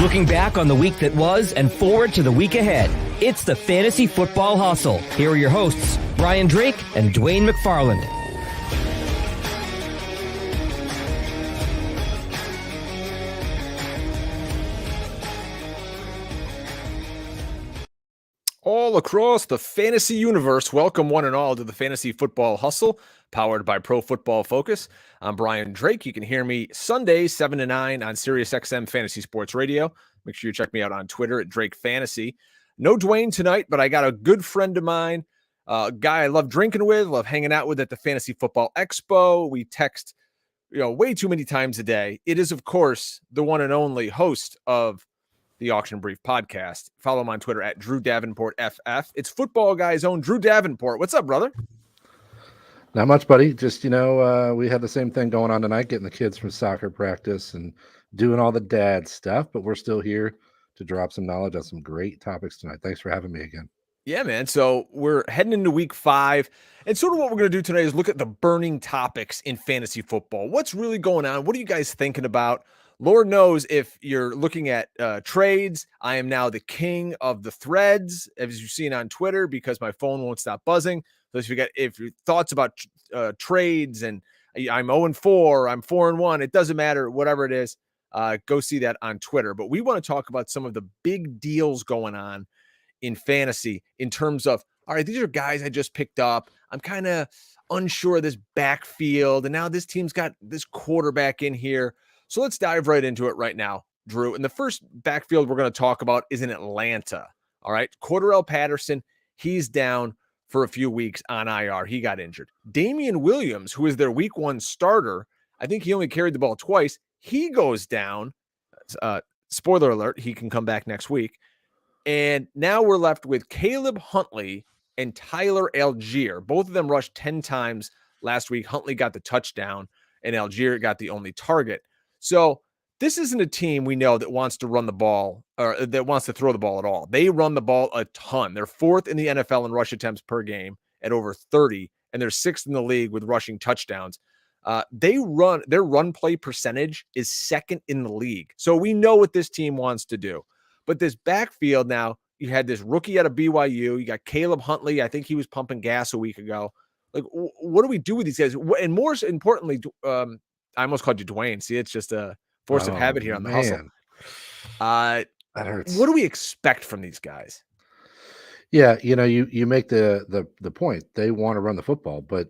Looking back on the week that was and forward to the week ahead. It's the Fantasy Football Hustle. Here are your hosts, Brian Drake and Dwain McFarland. All across the fantasy universe, welcome one and all to the Fantasy Football Hustle, powered by Pro Football Focus. I'm Brian Drake. You can hear me Sundays 7 to 9 on SiriusXM Fantasy Sports Radio. Make sure you check me out on Twitter at Drake Fantasy. No Dwain tonight, but I got a good friend of mine, a guy I love drinking with, love hanging out with at the Fantasy Football Expo. We text, way too many times a day. It is, of course, the one and only host of the Auction Brief podcast. Follow him on Twitter at Drew Davenport FF. It's FootballGuys' own Drew Davenport. What's up, brother? Not much, buddy. Just, we had the same thing going on tonight, getting the kids from soccer practice and doing all the dad stuff, but we're still here to drop some knowledge on some great topics tonight. Thanks for having me again. Yeah, man. So we're heading into week 5, and sort of what we're going to do today is look at the burning topics in fantasy football. What's really going on? What are you guys thinking about? Lord knows if you're looking at trades, I am now the king of the threads, as you've seen on Twitter, because my phone won't stop buzzing. So if your thoughts about trades and I'm 0-4, I'm 4-1, it doesn't matter, whatever it is, go see that on Twitter. But we want to talk about some of the big deals going on in fantasy in terms of, all right, these are guys I just picked up. I'm kind of unsure of this backfield, and now this team's got this quarterback in here. So let's dive right into it right now, Drew. And the first backfield we're going to talk about is in Atlanta. All right. Cordarrelle Patterson, he's down for a few weeks on IR. He got injured. Damien Williams, who is their week 1 starter, I think he only carried the ball twice. He goes down. Spoiler alert, he can come back next week. And now we're left with Caleb Huntley and Tyler Algier. Both of them rushed 10 times last week. Huntley got the touchdown, and Algier got the only target. So this isn't a team we know that wants to run the ball or that wants to throw the ball at all. They run the ball a ton. They're 4th in the NFL in rush attempts per game at over 30, and they're 6th in the league with rushing touchdowns. Their run play percentage is 2nd in the league. So we know what this team wants to do. But this backfield now, you had this rookie out of BYU. You got Caleb Huntley. I think he was pumping gas a week ago. Like, what do we do with these guys? And more importantly, I almost called you Dwayne. See, it's just a force of habit here on the hustle. That hurts. What do we expect from these guys? Yeah, you make the point. They want to run the football, but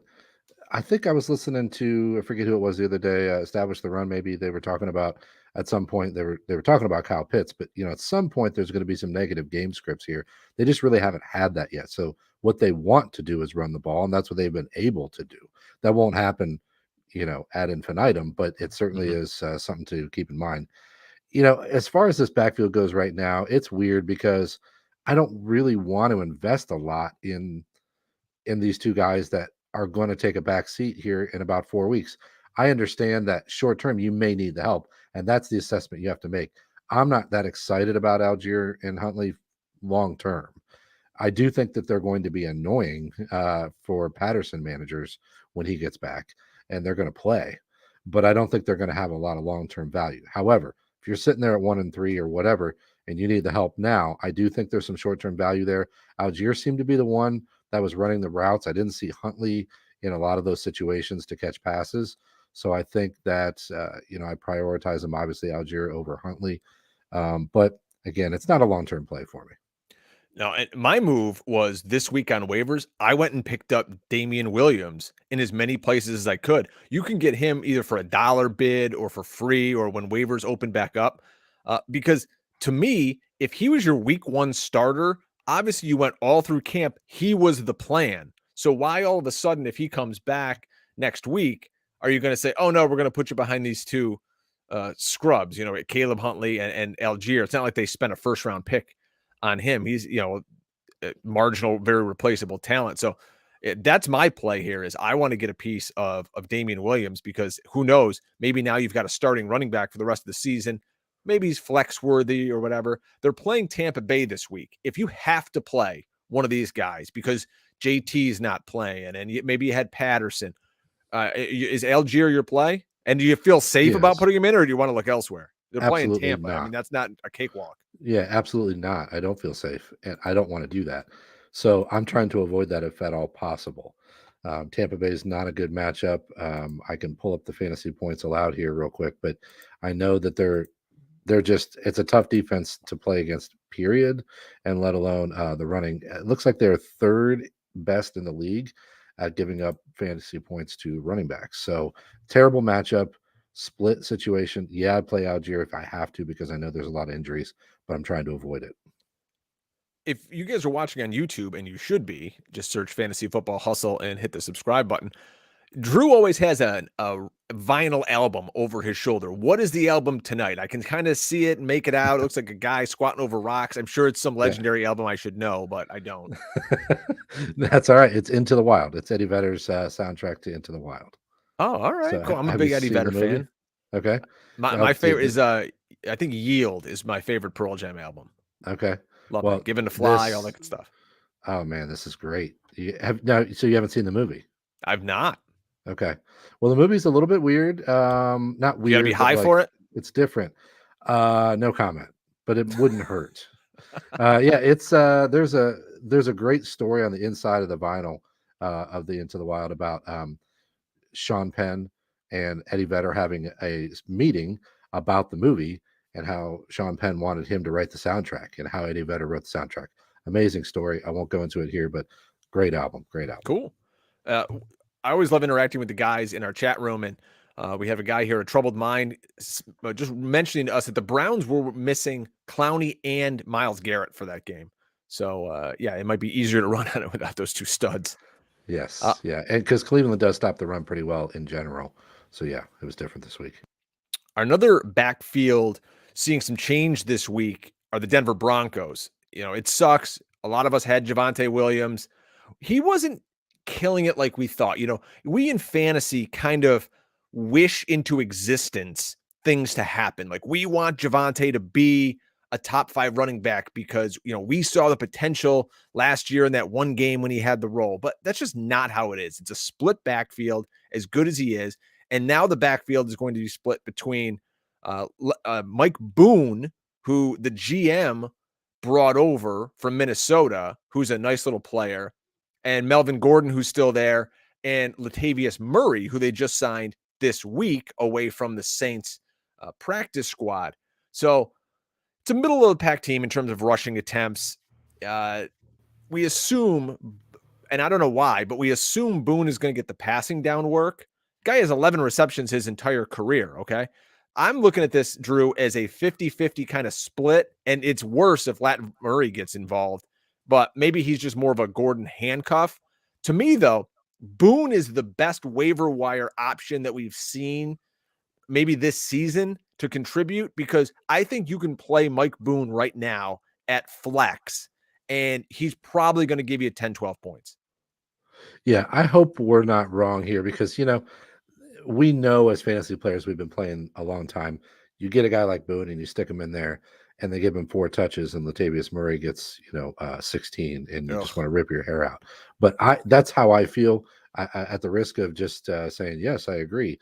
I think I was listening to, I forget who it was the other day, Establish the Run. Maybe they were talking about at some point they were talking about Kyle Pitts, but at some point there's going to be some negative game scripts here. They just really haven't had that yet. So what they want to do is run the ball, and that's what they've been able to do. That won't happen ad infinitum, but it certainly is something to keep in mind. As far as this backfield goes right now, it's weird because I don't really want to invest a lot in these two guys that are going to take a back seat here in about 4 weeks. I understand that short term, you may need the help, and that's the assessment you have to make. I'm not that excited about Algier and Huntley long term. I do think that they're going to be annoying for Patterson managers when he gets back, and they're going to play, but I don't think they're going to have a lot of long-term value. However, if you're sitting there at 1-3 or whatever, and you need the help now, I do think there's some short-term value there. Algier seemed to be the one that was running the routes. I didn't see Huntley in a lot of those situations to catch passes. So I think that, I prioritize him, obviously, Algier over Huntley. But again, it's not a long-term play for me. No, and my move was this week on waivers. I went and picked up Damien Williams in as many places as I could. You can get him either for $1 bid or for free or when waivers open back up. Because to me, if he was your week 1 starter, obviously you went all through camp. He was the plan. So why all of a sudden, if he comes back next week, are you going to say, oh no, we're going to put you behind these two scrubs, Caleb Huntley and Algier? It's not like they spent a 1st round pick on him. He's, marginal, very replaceable talent. So that's my play here is I want to get a piece of Damien Williams because who knows, maybe now you've got a starting running back for the rest of the season. Maybe he's flex worthy or whatever. They're playing Tampa Bay this week. If you have to play one of these guys because JT is not playing and maybe you had Patterson, is Algier your play? And do you feel safe about putting him in or do you want to look elsewhere? They're playing Absolutely Tampa. I not. mean, that's not a cakewalk. Yeah, absolutely not. I don't feel safe, and I don't want to do that. So I'm trying to avoid that if at all possible. Tampa Bay is not a good matchup. I can pull up the fantasy points allowed here real quick, but I know that they're just it's a tough defense to play against. Period, and let alone the running. It looks like they're third best in the league at giving up fantasy points to running backs. So terrible matchup. Split situation. Yeah, I'd play Algier if I have to because I know there's a lot of injuries, but I'm trying to avoid it. If you guys are watching on YouTube, and you should be, just search Fantasy Football Hustle and hit the subscribe button. Drew always has a vinyl album over his shoulder. What is the album tonight? I can kind of see it and make it out. It looks like a guy squatting over rocks. I'm sure it's some legendary album I should know, but I don't. That's all right. It's Into the Wild. It's Eddie Vedder's soundtrack to Into the Wild. Oh, all right, So cool. I'm a have big you Eddie seen Vedder the movie? fan. Okay. My favorite is I think Yield is my favorite Pearl Jam album. Okay. Love Well, it. Given to Fly, all that good stuff. Oh man, this is great. So you haven't seen the movie? I've not. Okay. Well, the movie's a little bit weird. Not weird. You got to be high for it. It's different. No comment, but it wouldn't hurt. Yeah, it's there's a great story on the inside of the vinyl of the Into the Wild about Sean Penn and Eddie Vedder having a meeting about the movie and how Sean Penn wanted him to write the soundtrack and how Eddie Vedder wrote the soundtrack. Amazing story. I won't go into it here, but great album. Great album. Cool. I always love interacting with the guys in our chat room, and we have a guy here, a troubled mind, just mentioning to us that the Browns were missing Clowney and Myles Garrett for that game. So yeah, it might be easier to run on it without those two studs. Yes, yeah, and because Cleveland does stop the run pretty well in general, so yeah, it was different this week. Another backfield seeing some change this week are the Denver Broncos. You know, it sucks. A lot of us had Javonte Williams. He wasn't killing it like we thought. You know, we in fantasy kind of wish into existence things to happen. Like we want Javonte to be a top 5 running back because, you know, we saw the potential last year in that one game when he had the role, but that's just not how it is. It's a split backfield as good as he is. And now the backfield is going to be split between Mike Boone, who the GM brought over from Minnesota, who's a nice little player, and Melvin Gordon, who's still there, and Latavius Murray, who they just signed this week away from the Saints practice squad. So it's a middle of the pack team in terms of rushing attempts. We assume, and I don't know why, but we assume Boone is going to get the passing down work. Guy has 11 receptions his entire career, okay? I'm looking at this, Drew, as a 50-50 kind of split, and it's worse if Latin Murray gets involved, but maybe he's just more of a Gordon handcuff. To me, though, Boone is the best waiver wire option that we've seen maybe this season to contribute, because I think you can play Mike Boone right now at flex, and he's probably going to give you 10, 12 points. Yeah, I hope we're not wrong here because, you know, we know as fantasy players, we've been playing a long time. You get a guy like Boone and you stick him in there and they give him 4 touches and Latavius Murray gets, 16 and you just want to rip your hair out. But that's how I feel. At the risk of just saying, yes, I agree.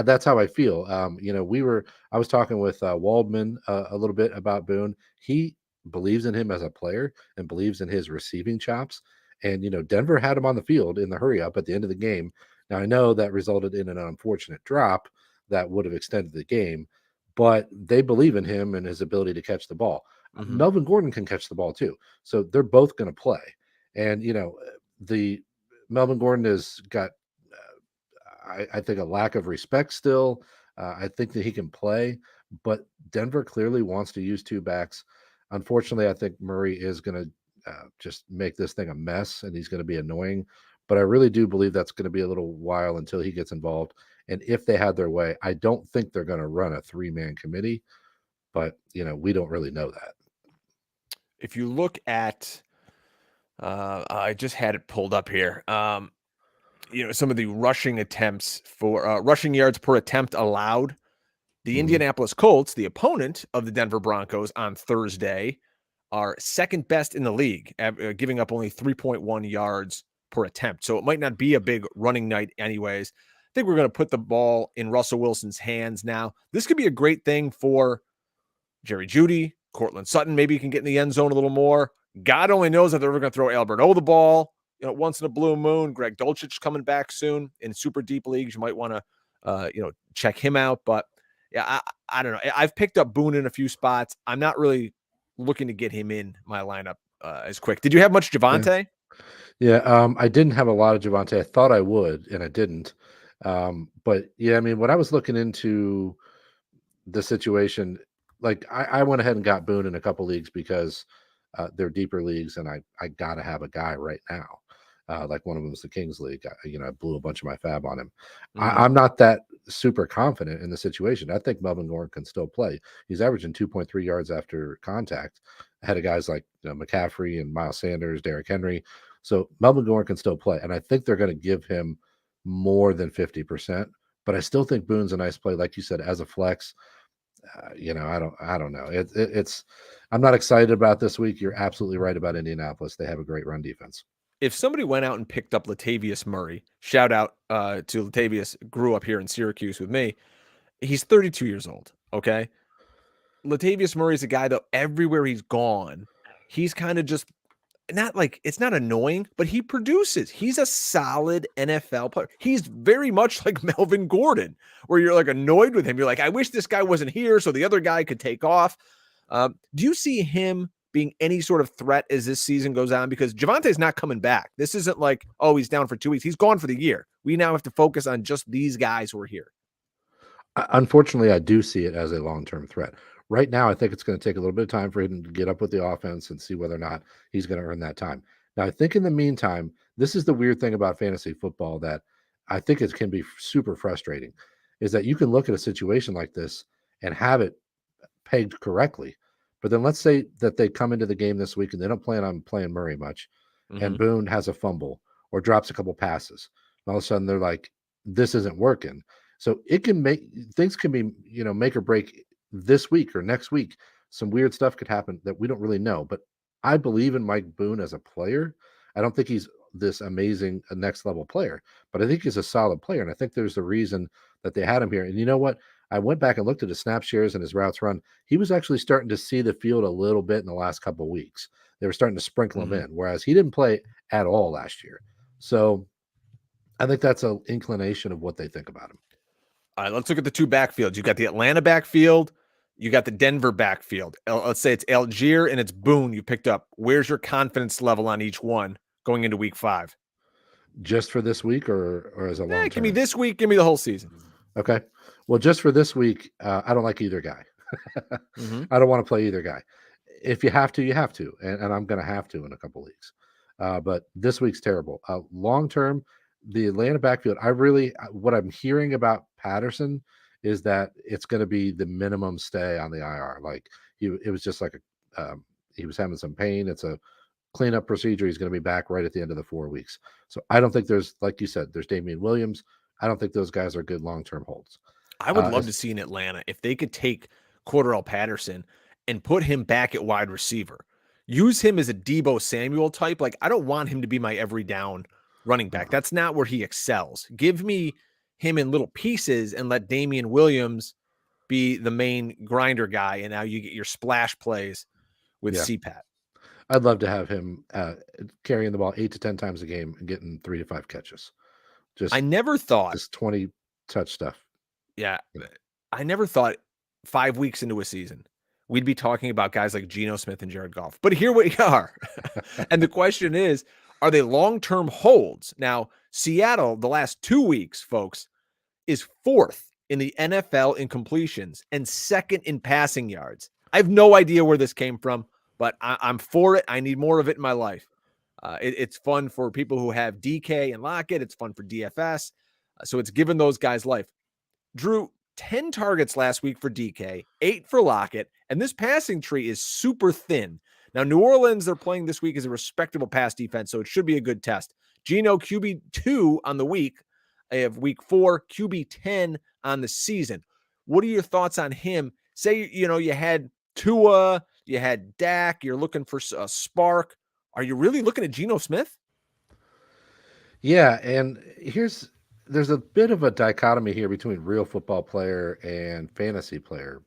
That's how I feel. I was talking with Waldman a little bit about Boone. He believes in him as a player and believes in his receiving chops. And, Denver had him on the field in the hurry up at the end of the game. Now, I know that resulted in an unfortunate drop that would have extended the game, but they believe in him and his ability to catch the ball. Mm-hmm. Melvin Gordon can catch the ball too. So they're both going to play. And, the Melvin Gordon has got, I think, a lack of respect still. I think that he can play, but Denver clearly wants to use 2 backs. Unfortunately, I think Murray is going to just make this thing a mess and he's going to be annoying. But I really do believe that's going to be a little while until he gets involved. And if they had their way, I don't think they're going to run a 3-man committee, but we don't really know that. If you look at, I just had it pulled up here. Some of the rushing attempts for rushing yards per attempt allowed. The Indianapolis Colts, the opponent of the Denver Broncos on Thursday, are second best in the league, giving up only 3.1 yards per attempt. So it might not be a big running night anyways. I think we're going to put the ball in Russell Wilson's hands now. This could be a great thing for Jerry Jeudy, Cortland Sutton, maybe he can get in the end zone a little more. God only knows if they're ever going to throw Albert O the ball, once in a blue moon. Greg Dulcich coming back soon in super deep leagues. You might want to, check him out. But yeah, I don't know. I've picked up Boone in a few spots. I'm not really looking to get him in my lineup as quick. Did you have much Javonte? Yeah, I didn't have a lot of Javonte. I thought I would, and I didn't. But yeah, I mean, when I was looking into the situation, like I went ahead and got Boone in a couple leagues because they're deeper leagues, and I got to have a guy right now. Like one of them was the Kings League. I blew a bunch of my fab on him. Mhm. I'm not that super confident in the situation. I think Melvin Gordon can still play. He's averaging 2.3 yards after contact, ahead of guys like McCaffrey and Miles Sanders, Derrick Henry. So Melvin Gordon can still play, and I think they're going to give him more than 50%. But I still think Boone's a nice play, like you said, as a flex. I don't know. It's I'm not excited about this week. You're absolutely right about Indianapolis. They have a great run defense. If somebody went out and picked up Latavius Murray, shout out to Latavius, grew up here in Syracuse with me. He's 32 years old. Okay. Latavius Murray is a guy that everywhere he's gone, he's kind of just not like, it's not annoying, but he produces. He's a solid NFL player. He's very much like Melvin Gordon, where you're like annoyed with him. You're like, I wish this guy wasn't here so the other guy could take off. Do you see him being any sort of threat as this season goes on? Because Javonte's not coming back. This isn't like, oh, he's down for 2 weeks. He's gone for the year. We now have to focus on just these guys who are here. Unfortunately, I do see it as a long-term threat. Right now, I think it's going to take a little bit of time for him to get up with the offense and see whether or not he's going to earn that time. Now, I think in the meantime, this is the weird thing about fantasy football that I think it can be super frustrating, is that you can look at a situation like this and have it pegged correctly. But then let's say that they come into the game this week and they don't plan on playing Murray much, and Boone has a fumble or drops a couple passes. And all of a sudden they're like, this isn't working. So it can make things can be, make or break this week or next week. Some weird stuff could happen that we don't really know. But I believe in Mike Boone as a player. I don't think he's this amazing next level player, but I think he's a solid player. And I think there's a reason that they had him here. And you know what? I went back and looked at his snap shares and his routes run. He was actually starting to see the field a little bit in the last couple of weeks. They were starting to sprinkle him in, whereas he didn't play at all last year. So I think that's an inclination of what they think about him. All right, let's look at the two backfields. You got the Atlanta backfield. You got the Denver backfield. Let's say it's Algier and it's Boone you picked up. Where's your confidence level on each one going into week 5? Just for this week or as a long term? Give me this week. Give me the whole season. Okay. Well, just for this week, I don't like either guy. I don't want to play either guy. If you have to, you have to. And I'm going to have to in a couple leagues. But this week's terrible. Long term, the Atlanta backfield, what I'm hearing about Patterson is that it's going to be the minimum stay on the IR. Like it was just like he was having some pain. It's a cleanup procedure. He's going to be back right at the end of the 4 weeks. So I don't think like you said, there's Damien Williams. I don't think those guys are good long-term holds. I would love to see in Atlanta if they could take Cordarrelle Patterson and put him back at wide receiver. Use him as a Deebo Samuel type. Like, I don't want him to be my every down running back. That's not where he excels. Give me him in little pieces and let Damien Williams be the main grinder guy. And now you get your splash plays with CPAT. I'd love to have him carrying the ball 8 to 10 times a game and getting 3 to 5 catches. I never thought this 20 touch stuff. Yeah. I never thought 5 weeks into a season we'd be talking about guys like Geno Smith and Jared Goff. But here we are. And the question is, are they long-term holds? Now, Seattle, the last 2 weeks, folks, is 4th in the NFL in completions and 2nd in passing yards. I have no idea where this came from, but I'm for it. I need more of it in my life. It's fun for people who have DK and Lockett. It's fun for DFS. So it's given those guys life. Drew, 10 targets last week for DK, 8 for Lockett, and this passing tree is super thin. Now, New Orleans, they're playing this week as a respectable pass defense, so it should be a good test. Geno, QB2 on the week. I have week 4, QB10 on the season. What are your thoughts on him? Say, you had Tua, you had Dak, you're looking for a spark. Are you really looking at Geno Smith? Yeah, and there's a bit of a dichotomy here between real football player and fantasy player.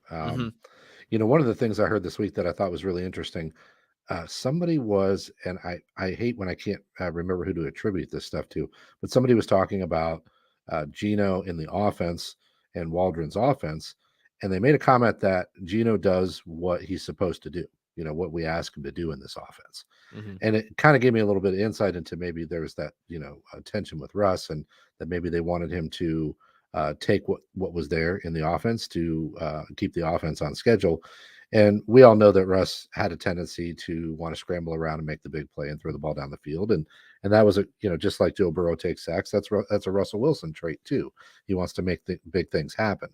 One of the things I heard this week that I thought was really interesting, somebody was, and I hate when I can't remember who to attribute this stuff to, but somebody was talking about Geno in the offense and Waldron's offense, and they made a comment that Geno does what he's supposed to do, what we ask him to do in this offense. Mm-hmm. And it kind of gave me a little bit of insight into maybe there was that, tension with Russ, and that maybe they wanted him to take what was there in the offense to keep the offense on schedule. And we all know that Russ had a tendency to want to scramble around and make the big play and throw the ball down the field. And that was just like Joe Burrow takes sacks. That's a Russell Wilson trait too. He wants to make the big things happen.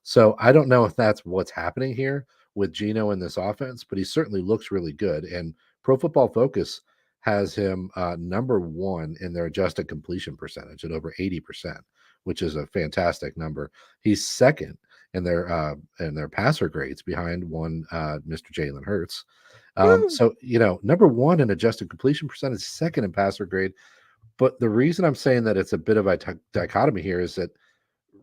So I don't know if that's what's happening here with Geno in this offense, but he certainly looks really good. And Pro Football Focus has him number 1 in their adjusted completion percentage at over 80%, which is a fantastic number. He's second in their passer grades behind one Mr. Jalen Hurts. So number 1 in adjusted completion percentage, second in passer grade. But the reason I'm saying that it's a bit of a dichotomy here is that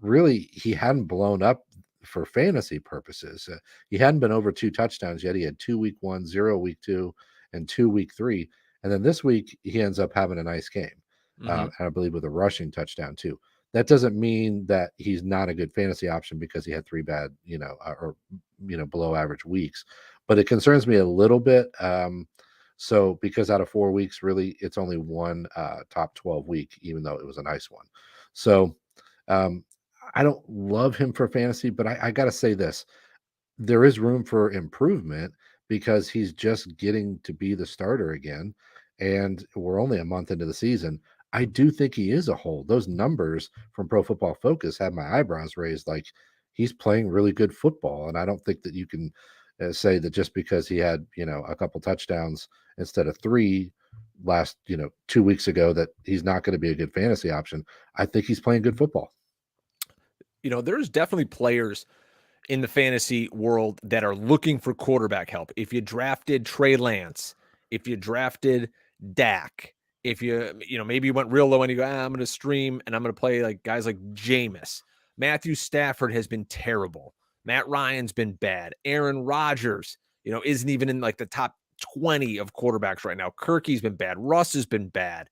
really he hadn't blown up for fantasy purposes. He hadn't been over 2 touchdowns yet. He had 2 week 1, 0 week 2, and 2 week 3. And then this week he ends up having a nice game. And I believe with a rushing touchdown too. That doesn't mean that he's not a good fantasy option because he had 3 bad, below average weeks. But it concerns me a little bit. So because out of 4 weeks, really, it's only one top 12 week, even though it was a nice one. So I don't love him for fantasy, but I got to say this. There is room for improvement because he's just getting to be the starter again. And we're only a month into the season. I do think he is a hold. Those numbers from Pro Football Focus have my eyebrows raised. Like, he's playing really good football. And I don't think that you can say that just because he had, a couple touchdowns instead of 3 last, 2 weeks ago, that he's not going to be a good fantasy option. I think he's playing good football. There's definitely players in the fantasy world that are looking for quarterback help. If you drafted Trey Lance, if you drafted Dak, if maybe you went real low and you go, I'm going to stream and I'm going to play like guys like Jameis. Matthew Stafford has been terrible. Matt Ryan's been bad. Aaron Rodgers, isn't even in like the top 20 of quarterbacks right now. Kirky's been bad. Russ has been bad.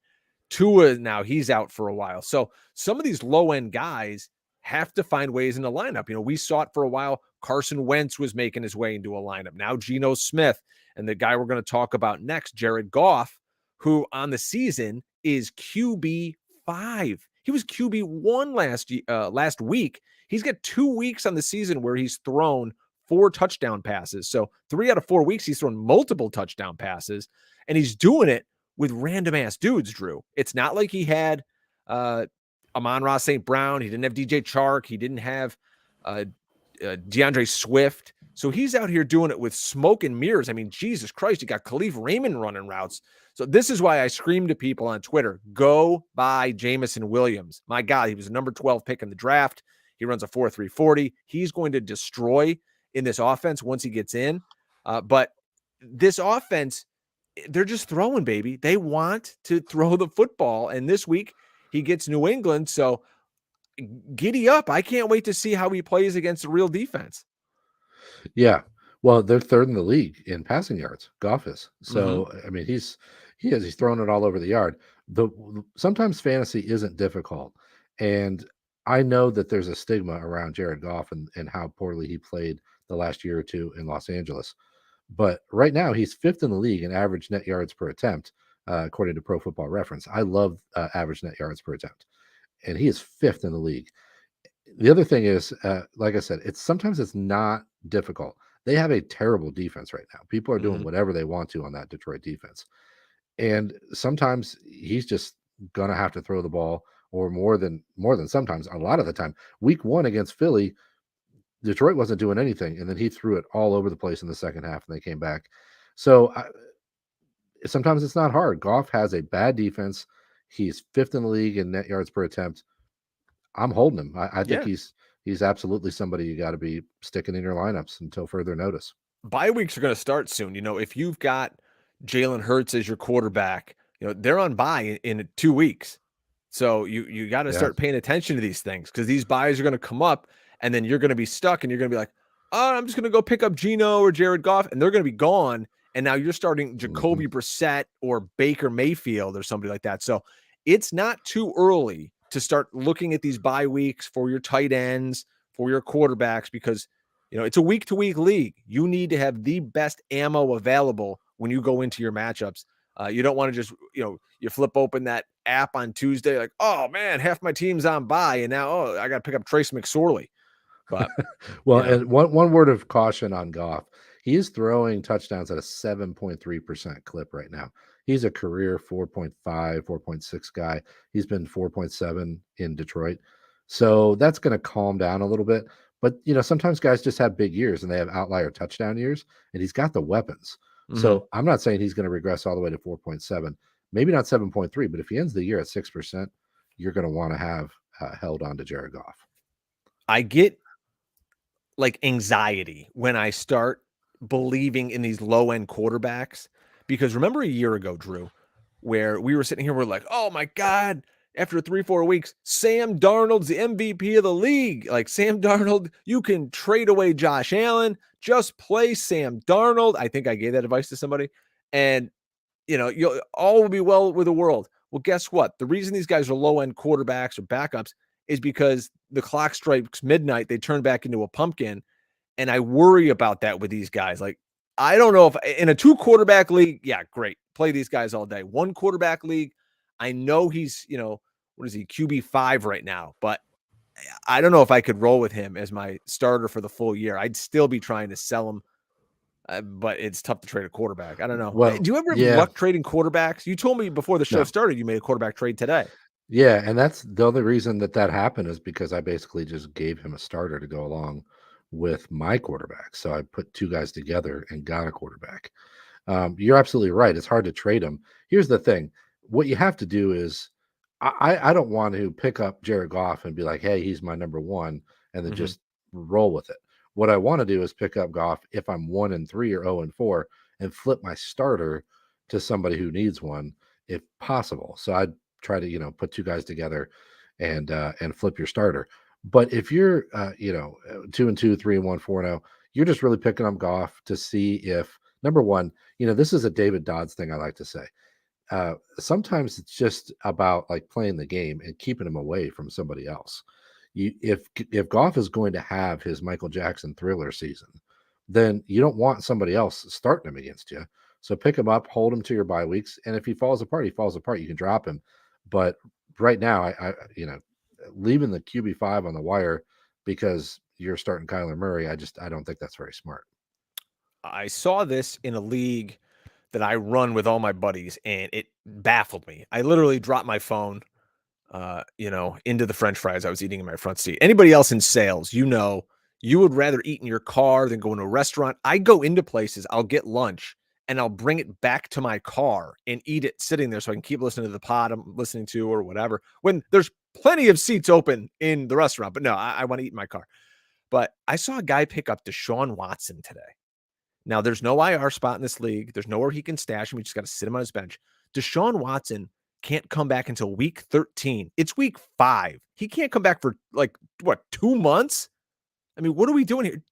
Tua, now he's out for a while. So some of these low-end guys have to find ways in the lineup. We saw it for a while. Carson Wentz was making his way into a lineup. Now Geno Smith and the guy we're going to talk about next, Jared Goff, who on the season is QB5. He was QB1 last week. He's got 2 weeks on the season where he's thrown 4 touchdown passes. So 3 out of 4 weeks, he's thrown multiple touchdown passes, and he's doing it with random ass dudes, Drew. It's not like he had Amon-Ra St. Brown. He didn't have DJ Chark. He didn't have DeAndre Swift. So he's out here doing it with smoke and mirrors. I mean, Jesus Christ, you got Khalif Raymond running routes. So this is why I scream to people on Twitter, go buy Jamison Williams. My God, he was a number 12 pick in the draft. He runs a 4.3 40. He's going to destroy in this offense once he gets in. But this offense, they're just throwing, baby. They want to throw the football. And this week he gets New England. So giddy up. I can't wait to see how he plays against a real defense. Yeah. Well, they're 3rd in the league in passing yards. Goff is. So, I mean, he's throwing it all over the yard. Sometimes fantasy isn't difficult. And I know that there's a stigma around Jared Goff and how poorly he played the last year or 2 in Los Angeles. But right now he's 5th in the league in average net yards per attempt, according to Pro Football Reference. I love average net yards per attempt. And he is 5th in the league. The other thing is, like I said, sometimes it's not difficult. They have a terrible defense right now. People are doing whatever they want to on that Detroit defense. And sometimes he's just going to have to throw the ball, or more than sometimes, a lot of the time. Week 1 against Philly, Detroit wasn't doing anything, and then he threw it all over the place in the second half, and they came back. So sometimes it's not hard. Goff has a bad defense. He's 5th in the league in net yards per attempt. I'm holding him. I think he's absolutely somebody you got to be sticking in your lineups until further notice. Bye weeks are going to start soon. If you've got Jalen Hurts as your quarterback, they're on bye in 2 weeks. So you got to start paying attention to these things, because these buys are going to come up, and then you're going to be stuck, and you're going to be like, oh, I'm just going to go pick up Geno or Jared Goff, and they're going to be gone. And now you're starting Jacoby Brissett or Baker Mayfield or somebody like that. So it's not too early to start looking at these bye weeks for your tight ends, for your quarterbacks, because it's a week-to-week league. You need to have the best ammo available when you go into your matchups. You don't want to just, you flip open that app on Tuesday, like, oh man, half my team's on bye, and now, I got to pick up Trace McSorley. But well, and one word of caution on Goff. He is throwing touchdowns at a 7.3% clip right now. He's a career 4.5, 4.6 guy. He's been 4.7 in Detroit. So that's going to calm down a little bit. But, sometimes guys just have big years and they have outlier touchdown years, and he's got the weapons. Mm-hmm. So I'm not saying he's going to regress all the way to 4.7, maybe not 7.3, but if he ends the year at 6%, you're going to want to have held on to Jared Goff. I get like anxiety when I start believing in these low end quarterbacks, because remember a year ago, Drew, where we were sitting here, we're like, oh my God, after 3-4 weeks, Sam Darnold's the MVP of the league. Like, Sam Darnold, you can trade away Josh Allen, just play Sam Darnold. I think I gave that advice to somebody, and you'll all will be well with the world. Well, guess what? The reason these guys are low end quarterbacks or backups is because the clock strikes midnight, they turn back into a pumpkin. And I worry about that with these guys. Like, I don't know if in a 2-quarterback league, yeah, great. Play these guys all day. 1-quarterback league, I know he's, what is he, QB5 right now, but I don't know if I could roll with him as my starter for the full year. I'd still be trying to sell him, but it's tough to trade a quarterback. I don't know. Well, do you ever have luck trading quarterbacks? You told me before the show started you made a quarterback trade today. Yeah, and that's the only reason that happened is because I basically just gave him a starter to go along with my quarterback. So I put 2 guys together and got a quarterback. You're absolutely right. It's hard to trade them. Here's the thing. What you have to do is I don't want to pick up Jared Goff and be like, hey, he's my number one, and then just roll with it. What I want to do is pick up Goff if I'm 1-3 or 0-4 and flip my starter to somebody who needs one if possible. So I'd try to, put 2 guys together and flip your starter. But if you're, 2-2, 3-1, 4-0, you're just really picking up Goff to see if, number one, this is a David Dodds thing I like to say. Sometimes it's just about like playing the game and keeping him away from somebody else. If Goff is going to have his Michael Jackson Thriller season, then you don't want somebody else starting him against you. So pick him up, hold him to your bye weeks, and if he falls apart, he falls apart. You can drop him. But right now, I leaving the QB5 on the wire because you're starting Kyler Murray, I don't think that's very smart. I saw this in a league that I run with all my buddies, and it baffled me. I literally dropped my phone, into the French fries I was eating in my front seat. Anybody else in sales, you would rather eat in your car than go into a restaurant. I go into places, I'll get lunch, and I'll bring it back to my car and eat it sitting there so I can keep listening to the pod I'm listening to or whatever, when there's plenty of seats open in the restaurant. But no, I want to eat in my car. But I saw a guy pick up Deshaun Watson today. Now, there's no IR spot in this league. There's nowhere he can stash him. We just got to sit him on his bench. Deshaun Watson can't come back until week 13. It's week 5. He can't come back for 2 months? I mean, what are we doing here?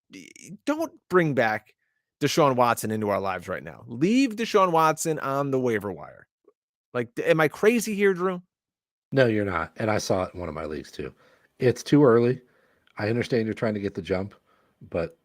Don't bring back Deshaun Watson into our lives right now. Leave Deshaun Watson on the waiver wire. Like, am I crazy here, Drew? No, you're not. And I saw it in one of my leagues too. It's too early. I understand you're trying to get the jump, but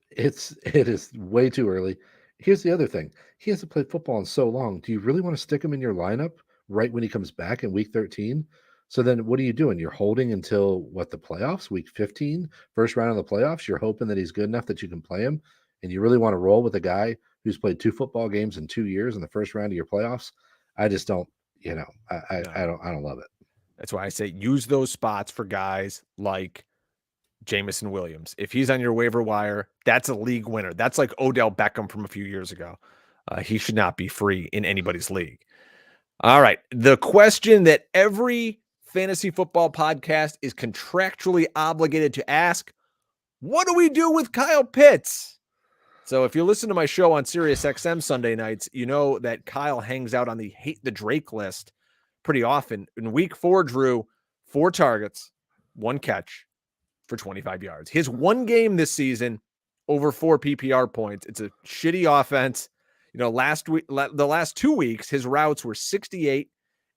it is way too early. Here's the other thing. He hasn't played football in so long. Do you really want to stick him in your lineup right when he comes back in week 13? So then what are you doing? You're holding until the playoffs, week 15, first round of the playoffs. You're hoping that he's good enough that you can play him. And you really want to roll with a guy who's played 2 football games in 2 years in the first round of your playoffs. I just don't, I don't love it. That's why I say use those spots for guys like Jamison Williams. If he's on your waiver wire, that's a league winner. That's like Odell Beckham from a few years ago. He should not be free in anybody's league. All right. The question that every fantasy football podcast is contractually obligated to ask: what do we do with Kyle Pitts? So if you listen to my show on Sirius XM Sunday nights, you know that Kyle hangs out on the Hate the Drake list pretty often. In week 4, Drew, 4 targets, 1 catch for 25 yards. His one game this season, over 4 PPR points. It's a shitty offense. Last week, the last 2 weeks, his routes were 68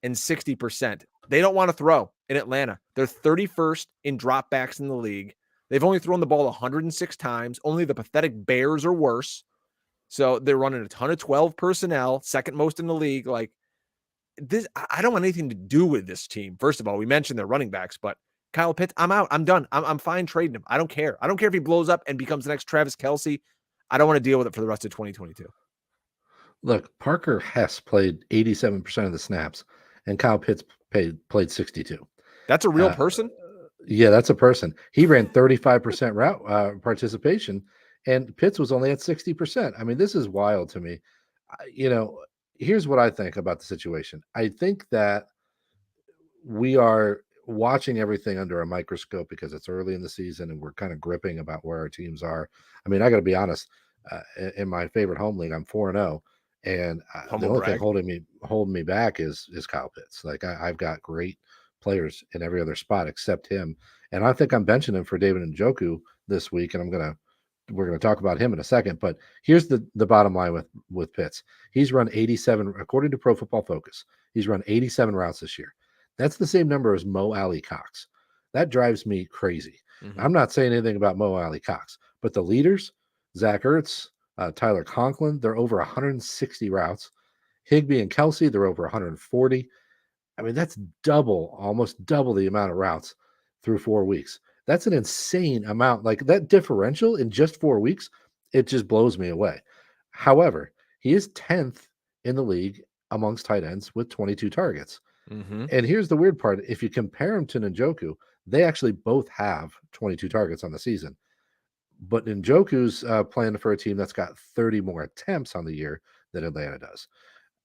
and 60%. They don't want to throw in Atlanta. They're 31st in dropbacks in the league. They've only thrown the ball 106 times. Only the pathetic Bears are worse. So they're running a ton of 12 personnel, second most in the league. Like this, I don't want anything to do with this team. First of all, we mentioned their running backs, but Kyle Pitts, I'm out. I'm done. I'm fine trading him. I don't care. I don't care if he blows up and becomes the next Travis Kelce. I don't want to deal with it for the rest of 2022. Look, Parker Hess played 87% of the snaps, and Kyle Pitts played 62. That's a real person? Yeah, that's a person. He ran 35% route participation, and Pitts was only at 60%. I mean, this is wild to me. Here's what I think about the situation. I think that we are watching everything under a microscope because it's early in the season and we're kind of gripping about where our teams are. I mean, I got to be honest. In my favorite home league, I'm 4-0, and the only thing holding me back is Kyle Pitts. Like I've got great players in every other spot except him, and I think I'm benching him for David Njoku this week, and we're gonna talk about him in a second. But here's the bottom line with Pitts. He's run 87 according to Pro Football Focus. He's run 87 routes this year. That's the same number as Mo Alley Cox. That drives me crazy. Mm-hmm. I'm not saying anything about Mo Alley Cox, but the leaders, Zach Ertz, Tyler Conklin, they're over 160 routes. Higbee and Kelce, they're over 140. I mean, that's almost double the amount of routes through 4 weeks. That's an insane amount. Like that differential in just 4 weeks, it just blows me away. However, he is 10th in the league amongst tight ends with 22 targets. Mm-hmm. And here's the weird part. If you compare him to Njoku, they actually both have 22 targets on the season. But Njoku's playing for a team that's got 30 more attempts on the year than Atlanta does.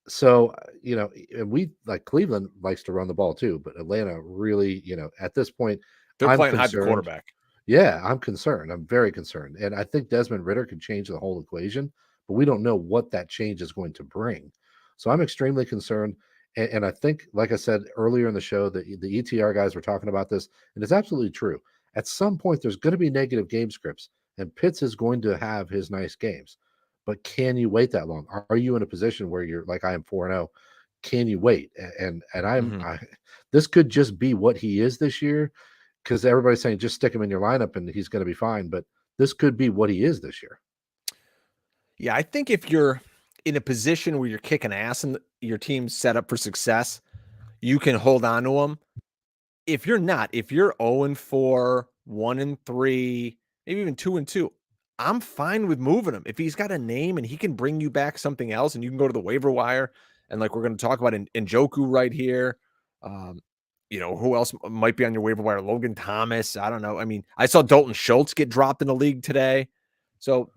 So, and we like Cleveland likes to run the ball too, but Atlanta really, at this point, they're playing hybrid quarterback. Yeah, I'm concerned. I'm very concerned. And I think Desmond Ridder could change the whole equation, but we don't know what that change is going to bring. So I'm extremely concerned. And I think, like I said earlier in the show, the ETR guys were talking about this, and it's absolutely true. At some point, there's going to be negative game scripts, and Pitts is going to have his nice games. But can you wait that long? Are you in a position where you're like, I am 4-0? Can you wait? And this could just be what he is this year, because everybody's saying just stick him in your lineup and he's going to be fine. But this could be what he is this year. Yeah, I think if you're in a position where you're kicking ass and your team's set up for success, you can hold on to him. If you're not, if you're 0-4, 1-3, maybe even 2-2, I'm fine with moving him. If he's got a name and he can bring you back something else and you can go to the waiver wire, and like we're going to talk about Njoku right here. Who else might be on your waiver wire? Logan Thomas. I don't know. I mean, I saw Dalton Schultz get dropped in the league today. So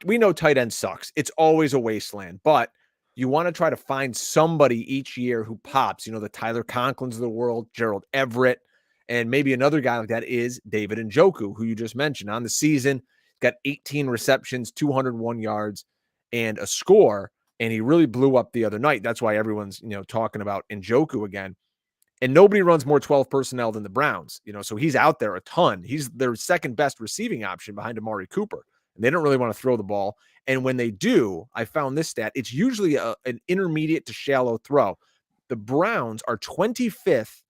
we know tight end sucks. It's always a wasteland, but you want to try to find somebody each year who pops, the Tyler Conklins of the world, Gerald Everett, and maybe another guy like that is David Njoku, who you just mentioned. On the season, got 18 receptions, 201 yards, and a score, and he really blew up the other night. That's why everyone's, talking about Njoku again. And nobody runs more 12 personnel than the Browns, so he's out there a ton. He's their second best receiving option behind Amari Cooper. And they don't really want to throw the ball. And when they do, I found this stat, it's usually an intermediate to shallow throw. The Browns are 25th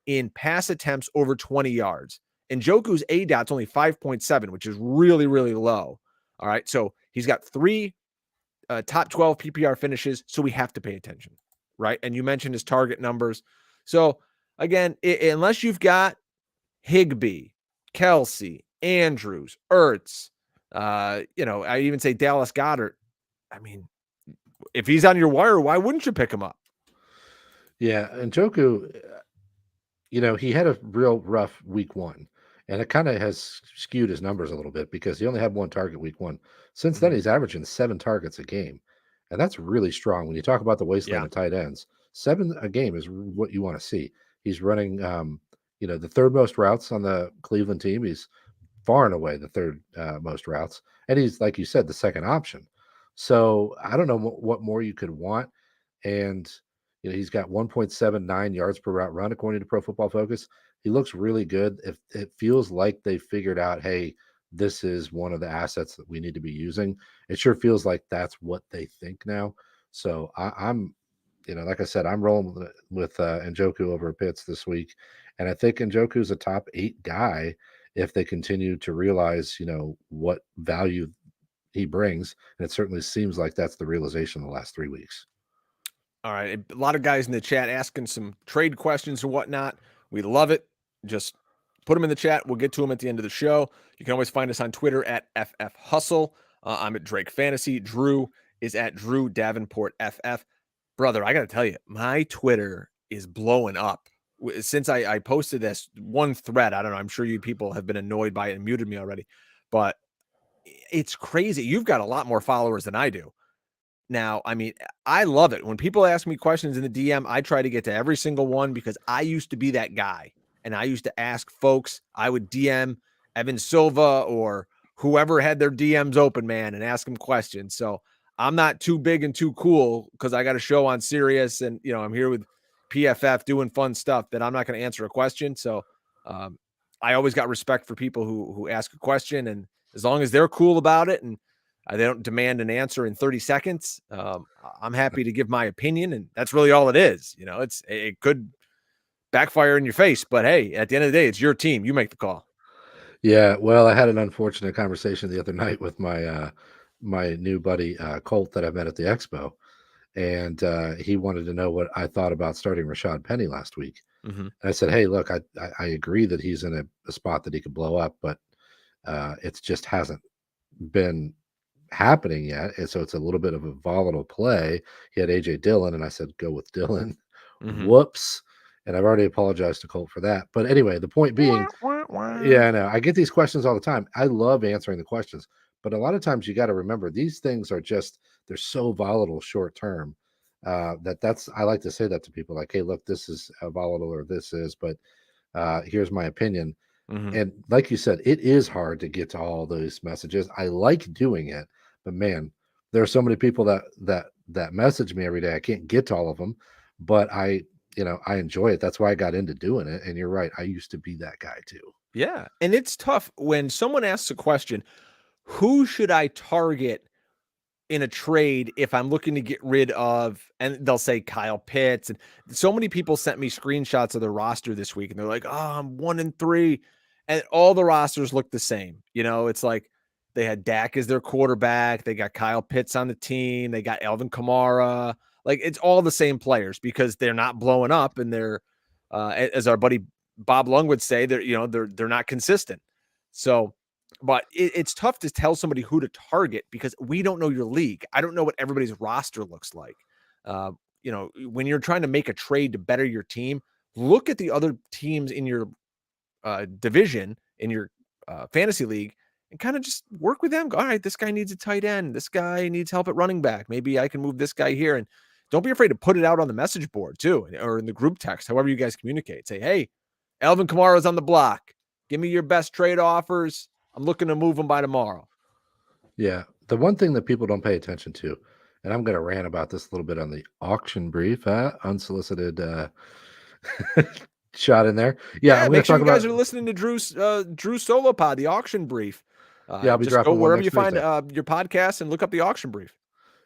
in pass attempts over 20 yards. Njoku's ADOT's only 5.7, which is really, really low. All right. So he's got 3 top 12 PPR finishes. So we have to pay attention. Right. And you mentioned his target numbers. So again, unless you've got Higbee, Kelce, Andrews, Ertz, I even say Dallas Goedert. I mean, if he's on your wire, why wouldn't you pick him up? Yeah. And Njoku, he had a real rough week 1, and it kind of has skewed his numbers a little bit because he only had 1 target week 1. Since then, he's averaging 7 targets a game. And that's really strong. When you talk about the wasteland of tight ends, 7 a game is what you want to see. He's running, the third most routes on the Cleveland team. He's far and away the third most routes. And he's, like you said, the second option. So I don't know what more you could want. And, he's got 1.79 yards per route run, according to Pro Football Focus. He looks really good. It feels like they figured out, hey, this is one of the assets that we need to be using. It sure feels like that's what they think now. So I'm, like I said, I'm rolling with Njoku over Pitts this week. And I think Njoku's a top 8 guy if they continue to realize, what value he brings. And it certainly seems like that's the realization the last 3 weeks. All right. A lot of guys in the chat asking some trade questions and whatnot. We love it. Just put them in the chat. We'll get to them at the end of the show. You can always find us on Twitter at FF Hustle. I'm at Drake Fantasy. Drew is at Drew Davenport FF. Brother, I got to tell you, my Twitter is blowing up. Since I posted this one thread, I don't know, I'm sure you people have been annoyed by it and muted me already, but it's crazy. You've got a lot more followers than I do. Now, I mean, I love it. When people ask me questions in the DM, I try to get to every single one because I used to be that guy. And I used to ask folks, I would DM Evan Silva or whoever had their DMs open, man, and ask them questions. So I'm not too big and too cool because I got a show on Sirius and, I'm here with PFF doing fun stuff that I'm not going to answer a question. So I always got respect for people who ask a question. And as long as they're cool about it and they don't demand an answer in 30 seconds. I'm happy to give my opinion, and that's really all it is. It could backfire in your face, but hey, at the end of the day, it's your team. You make the call. Yeah, well, I had an unfortunate conversation the other night with my my new buddy Colt that I met at the Expo, and he wanted to know what I thought about starting Rashad Penny last week. Mm-hmm. And I said, hey, look, I agree that he's in a spot that he could blow up, but it just hasn't been happening yet, and so it's a little bit of a volatile play. He had AJ Dillon, and I said go with Dillon. Mm-hmm. Whoops. And I've already apologized to Colt for that. But anyway, the point being, yeah, I know I get these questions all the time. I love answering the questions, but a lot of times you got to remember these things are just, they're so volatile short term that's I like to say that to people, like, hey, look, this is volatile or this is, but here's my opinion. Mm-hmm. And like you said, it is hard to get to all those messages. I like doing it, but man, there are so many people that message me every day. I can't get to all of them, but I enjoy it. That's why I got into doing it. And you're right, I used to be that guy too. Yeah, and it's tough when someone asks a question, who should I target in a trade if I'm looking to get rid of, and they'll say Kyle Pitts. And so many people sent me screenshots of their roster this week and they're like, oh, I'm 1-3. And all the rosters look the same. It's like they had Dak as their quarterback. They got Kyle Pitts on the team. They got Alvin Kamara. Like, it's all the same players because they're not blowing up and they're, as our buddy Bob Lung would say, they're not consistent. So, but it's tough to tell somebody who to target because we don't know your league. I don't know what everybody's roster looks like. When you're trying to make a trade to better your team, look at the other teams in your division, in your fantasy league, and kind of just work with them. Go, all right, this guy needs a tight end. This guy needs help at running back. Maybe I can move this guy here. And don't be afraid to put it out on the message board too, or in the group text, however you guys communicate. Say, hey, Alvin Kamara's on the block. Give me your best trade offers. I'm looking to move them by tomorrow. Yeah. The one thing that people don't pay attention to, and I'm going to rant about this a little bit on the auction brief, unsolicited shot in there. Yeah, I'm make sure you guys are listening to Drew Solopod, the auction brief. Yeah, I'll be just dropping go wherever you Thursday. find your podcast and look up the auction brief.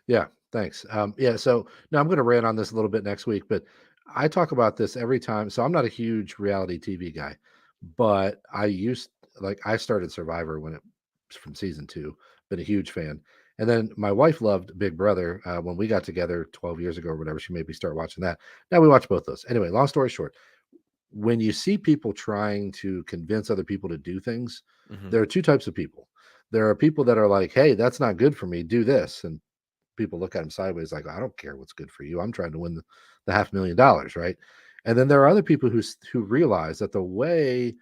Yeah, thanks. Yeah, so now I'm going to rant on this a little bit next week, but I talk about this every time. So I'm not a huge reality TV guy, but I started Survivor when it was from season 2, been a huge fan. And then my wife loved Big Brother when we got together 12 years ago or whatever. She made me start watching that. Now we watch both those. Anyway, long story short, when you see people trying to convince other people to do things, there are two types of people. There are people that are like, hey, that's not good for me. Do this. And people look at them sideways like, I don't care what's good for you. I'm trying to win the $500,000, right? And then there are other people who realize that the way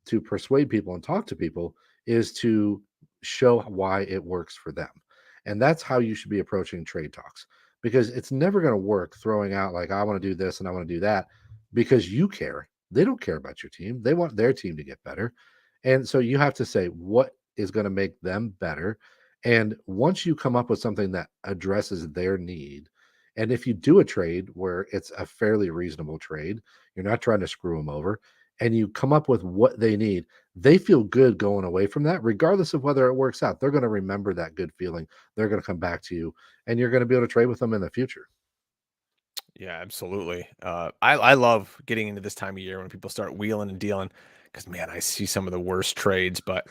to persuade people and talk to people is to show why it works for them. And that's how you should be approaching trade talks, because it's never going to work throwing out like, I want to do this and I want to do that, because you care. They don't care about your team. They want their team to get better. And so you have to say what is going to make them better. And once you come up with something that addresses their need, and if you do a trade where it's a fairly reasonable trade, you're not trying to screw them over, and you come up with what they need, they feel good going away from that, regardless of whether it works out. They're going to remember that good feeling. They're going to come back to you, and you're going to be able to trade with them in the future. Yeah, absolutely. I love getting into this time of year when people start wheeling and dealing because, man, I see some of the worst trades. But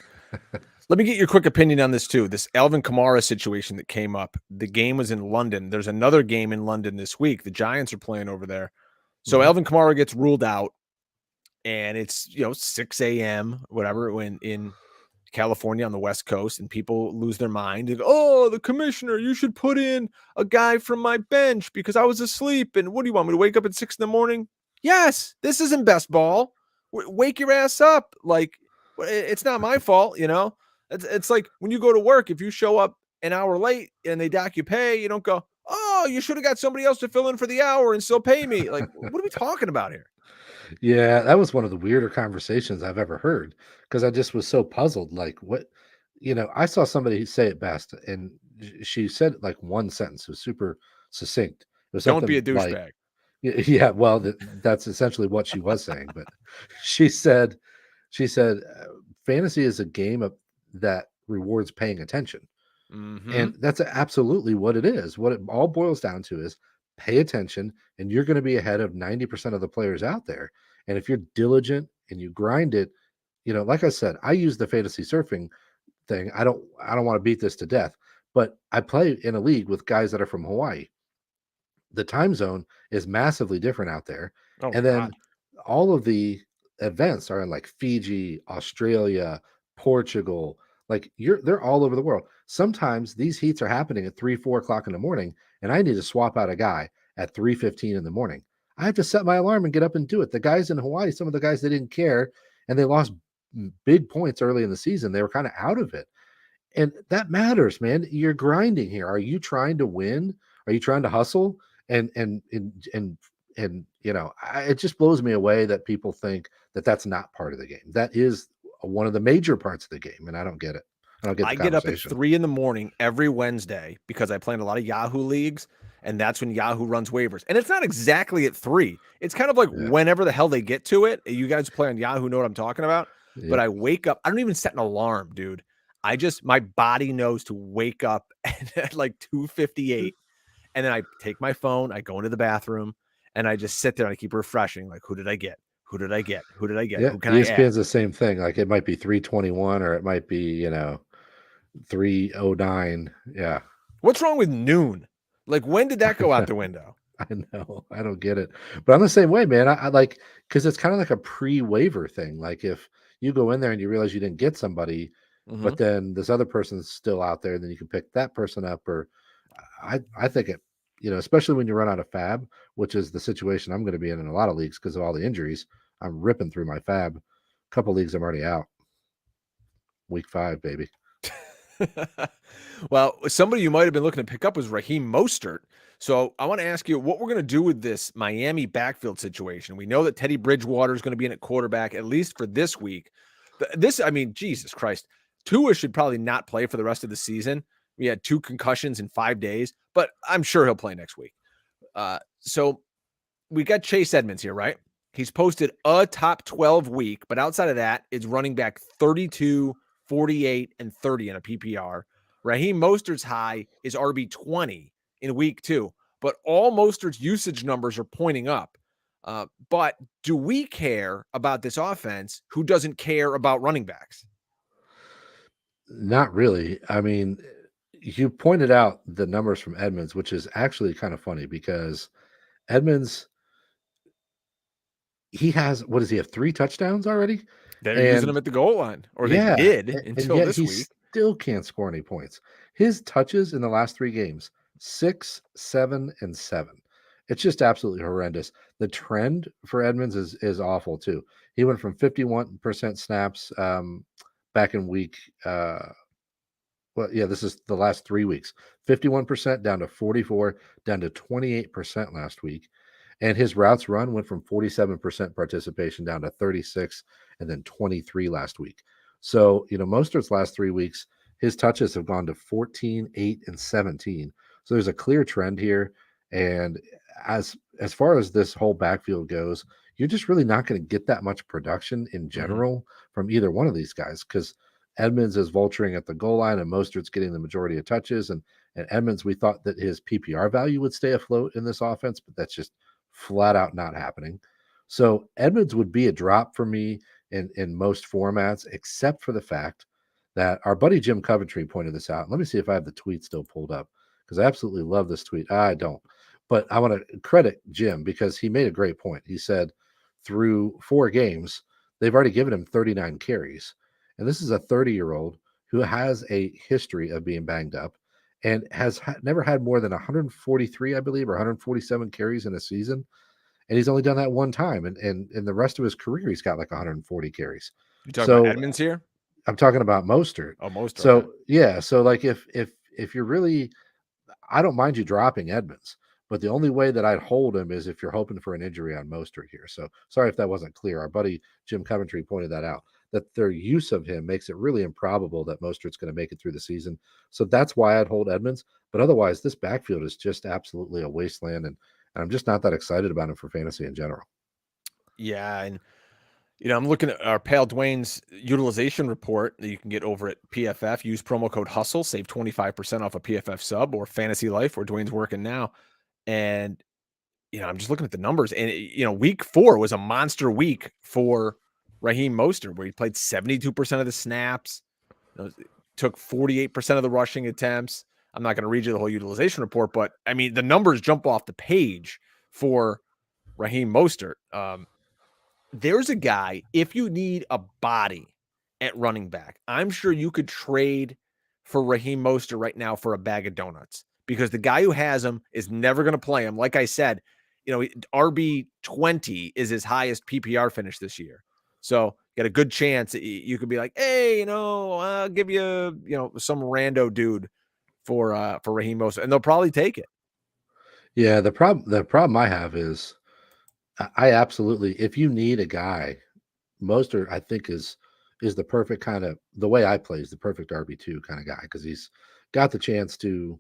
let me get your quick opinion on this, too. This Alvin Kamara situation that came up. The game was in London. There's another game in London this week. The Giants are playing over there. So Alvin Kamara gets ruled out, and it's 6 a.m. whatever when in California on the West Coast, and people lose their mind. They go, oh, the commissioner, you should put in a guy from my bench because I was asleep. And what do you want me to wake up at 6 a.m? Yes, this isn't best ball. Wake your ass up. Like, it's not my fault. It's like when you go to work, if you show up an hour late and they dock you pay, you don't go, oh, you should have got somebody else to fill in for the hour and still pay me. Like, what are we talking about here? Yeah, that was one of the weirder conversations I've ever heard because I just was so puzzled. Like, what, I saw somebody say it best, and she said like one sentence. It was super succinct. It was Don't be a something like, douchebag. yeah, well, that's essentially what she was saying. But she said, fantasy is a game that rewards paying attention. And that's absolutely what it is. What it all boils down to is pay attention, and you're going to be ahead of 90% of the players out there. And if you're diligent and you grind it, like I said, I use the fantasy surfing thing. I don't want to beat this to death, but I play in a league with guys that are from Hawaii. The time zone is massively different out there. Oh, And then all of the events are in like Fiji, Australia, Portugal. Like they're all over the world. Sometimes these heats are happening at 3-4 o'clock in the morning, and I need to swap out a guy at 3:15 in the morning. I have to set my alarm and get up and do it. The guys in Hawaii, some of the guys, they didn't care, and they lost big points early in the season. They were kind of out of it. And that matters, man. You're grinding here. Are you trying to win? Are you trying to hustle? And it just blows me away that people think that that's not part of the game. That is one of the major parts of the game, and I don't get it. I get up at 3 a.m. every Wednesday because I play in a lot of Yahoo leagues, and that's when Yahoo runs waivers. And it's not exactly at 3. It's kind of like whenever the hell they get to it. You guys play on Yahoo know what I'm talking about. Yep. But I wake up. I don't even set an alarm, dude. My body knows to wake up at like 2:58, and then I take my phone, I go into the bathroom, and I just sit there and I keep refreshing. Like, who did I get? Who did I get? Who did I get? Yeah, Who can I add? ESPN's the same thing. Like it might be 3:21 or it might be 3:09. Yeah. What's wrong with noon? Like, when did that go out the window? I know. I don't get it. But I'm the same way, man. I like, because it's kind of like a pre-waiver thing. Like if you go in there and you realize you didn't get somebody, but then this other person's still out there, and then you can pick that person up. Or I think it, especially when you run out of fab, which is the situation I'm going to be in a lot of leagues because of all the injuries. I'm ripping through my fab. A couple leagues I'm already out. Week 5, baby. Well, somebody you might have been looking to pick up was Raheem Mostert. So I want to ask you what we're going to do with this Miami backfield situation. We know that Teddy Bridgewater is going to be in at quarterback, at least for this week. Jesus Christ. Tua should probably not play for the rest of the season. We had 2 concussions in 5 days, but I'm sure he'll play next week. So we got Chase Edmonds here, right? He's posted a top 12 week, but outside of that, it's running back 32, 48, and 30 in a PPR. Raheem Mostert's high is RB 20 in week 2, but all Mostert's usage numbers are pointing up. But do we care about this offense who doesn't care about running backs? Not really. I mean, you pointed out the numbers from Edmonds, which is actually kind of funny because Edmonds, he has, what does he have, 3 touchdowns already? They're using him at the goal line, or they did until this week. Still can't score any points. His touches in the last 3 games, 6, 7, and 7. It's just absolutely horrendous. The trend for Edmonds is awful too. He went from 51% snaps back in week. This is the last 3 weeks. 51% down to 44, down to 28% last week. And his routes run went from 47% participation down to 36, and then 23 last week. So, Mostert's last 3 weeks, his touches have gone to 14, 8, and 17. So there's a clear trend here. And as far as this whole backfield goes, you're just really not going to get that much production in general from either one of these guys, because Edmonds is vulturing at the goal line and Mostert's getting the majority of touches. And Edmonds, we thought that his PPR value would stay afloat in this offense, but that's just flat out not happening. So Edmonds would be a drop for me in most formats, except for the fact that our buddy Jim Coventry pointed this out. Let me see if I have the tweet still pulled up, because I absolutely love this tweet. I don't, but I want to credit Jim because he made a great point. He said through 4 games, they've already given him 39 carries. And this is a 30-year-old who has a history of being banged up and has never had more than 143, I believe, or 147 carries in a season. And he's only done that one time. And in the rest of his career, he's got like 140 carries. You talking about Edmonds here? I'm talking about Mostert. Oh, Mostert. So, okay. Yeah. So, like, if you're really, I don't mind you dropping Edmonds, but the only way that I'd hold him is if you're hoping for an injury on Mostert here. So, sorry if that wasn't clear. Our buddy Jim Coventry pointed that out, that their use of him makes it really improbable that Mostert's going to make it through the season. So that's why I'd hold Edmonds. But otherwise, this backfield is just absolutely a wasteland, and I'm just not that excited about him for fantasy in general. Yeah, and I'm looking at our pal Dwayne's utilization report that you can get over at PFF. Use promo code HUSTLE, save 25% off a PFF sub or Fantasy Life, where Dwayne's working now. And I'm just looking at the numbers, and week 4 was a monster week for Raheem Mostert, where he played 72% of the snaps, took 48% of the rushing attempts. I'm not going to read you the whole utilization report, but I mean, the numbers jump off the page for Raheem Mostert. There's a guy, if you need a body at running back, I'm sure you could trade for Raheem Mostert right now for a bag of donuts, because the guy who has him is never going to play him. Like I said, RB 20 is his highest PPR finish this year. So you got a good chance you could be like, hey, I'll give you, some rando dude for Raheem Mostert, and they'll probably take it. Yeah, the problem I have is I absolutely, if you need a guy, Mostert, I think is the perfect kind of, the way I play is the perfect RB2 kind of guy, because he's got the chance to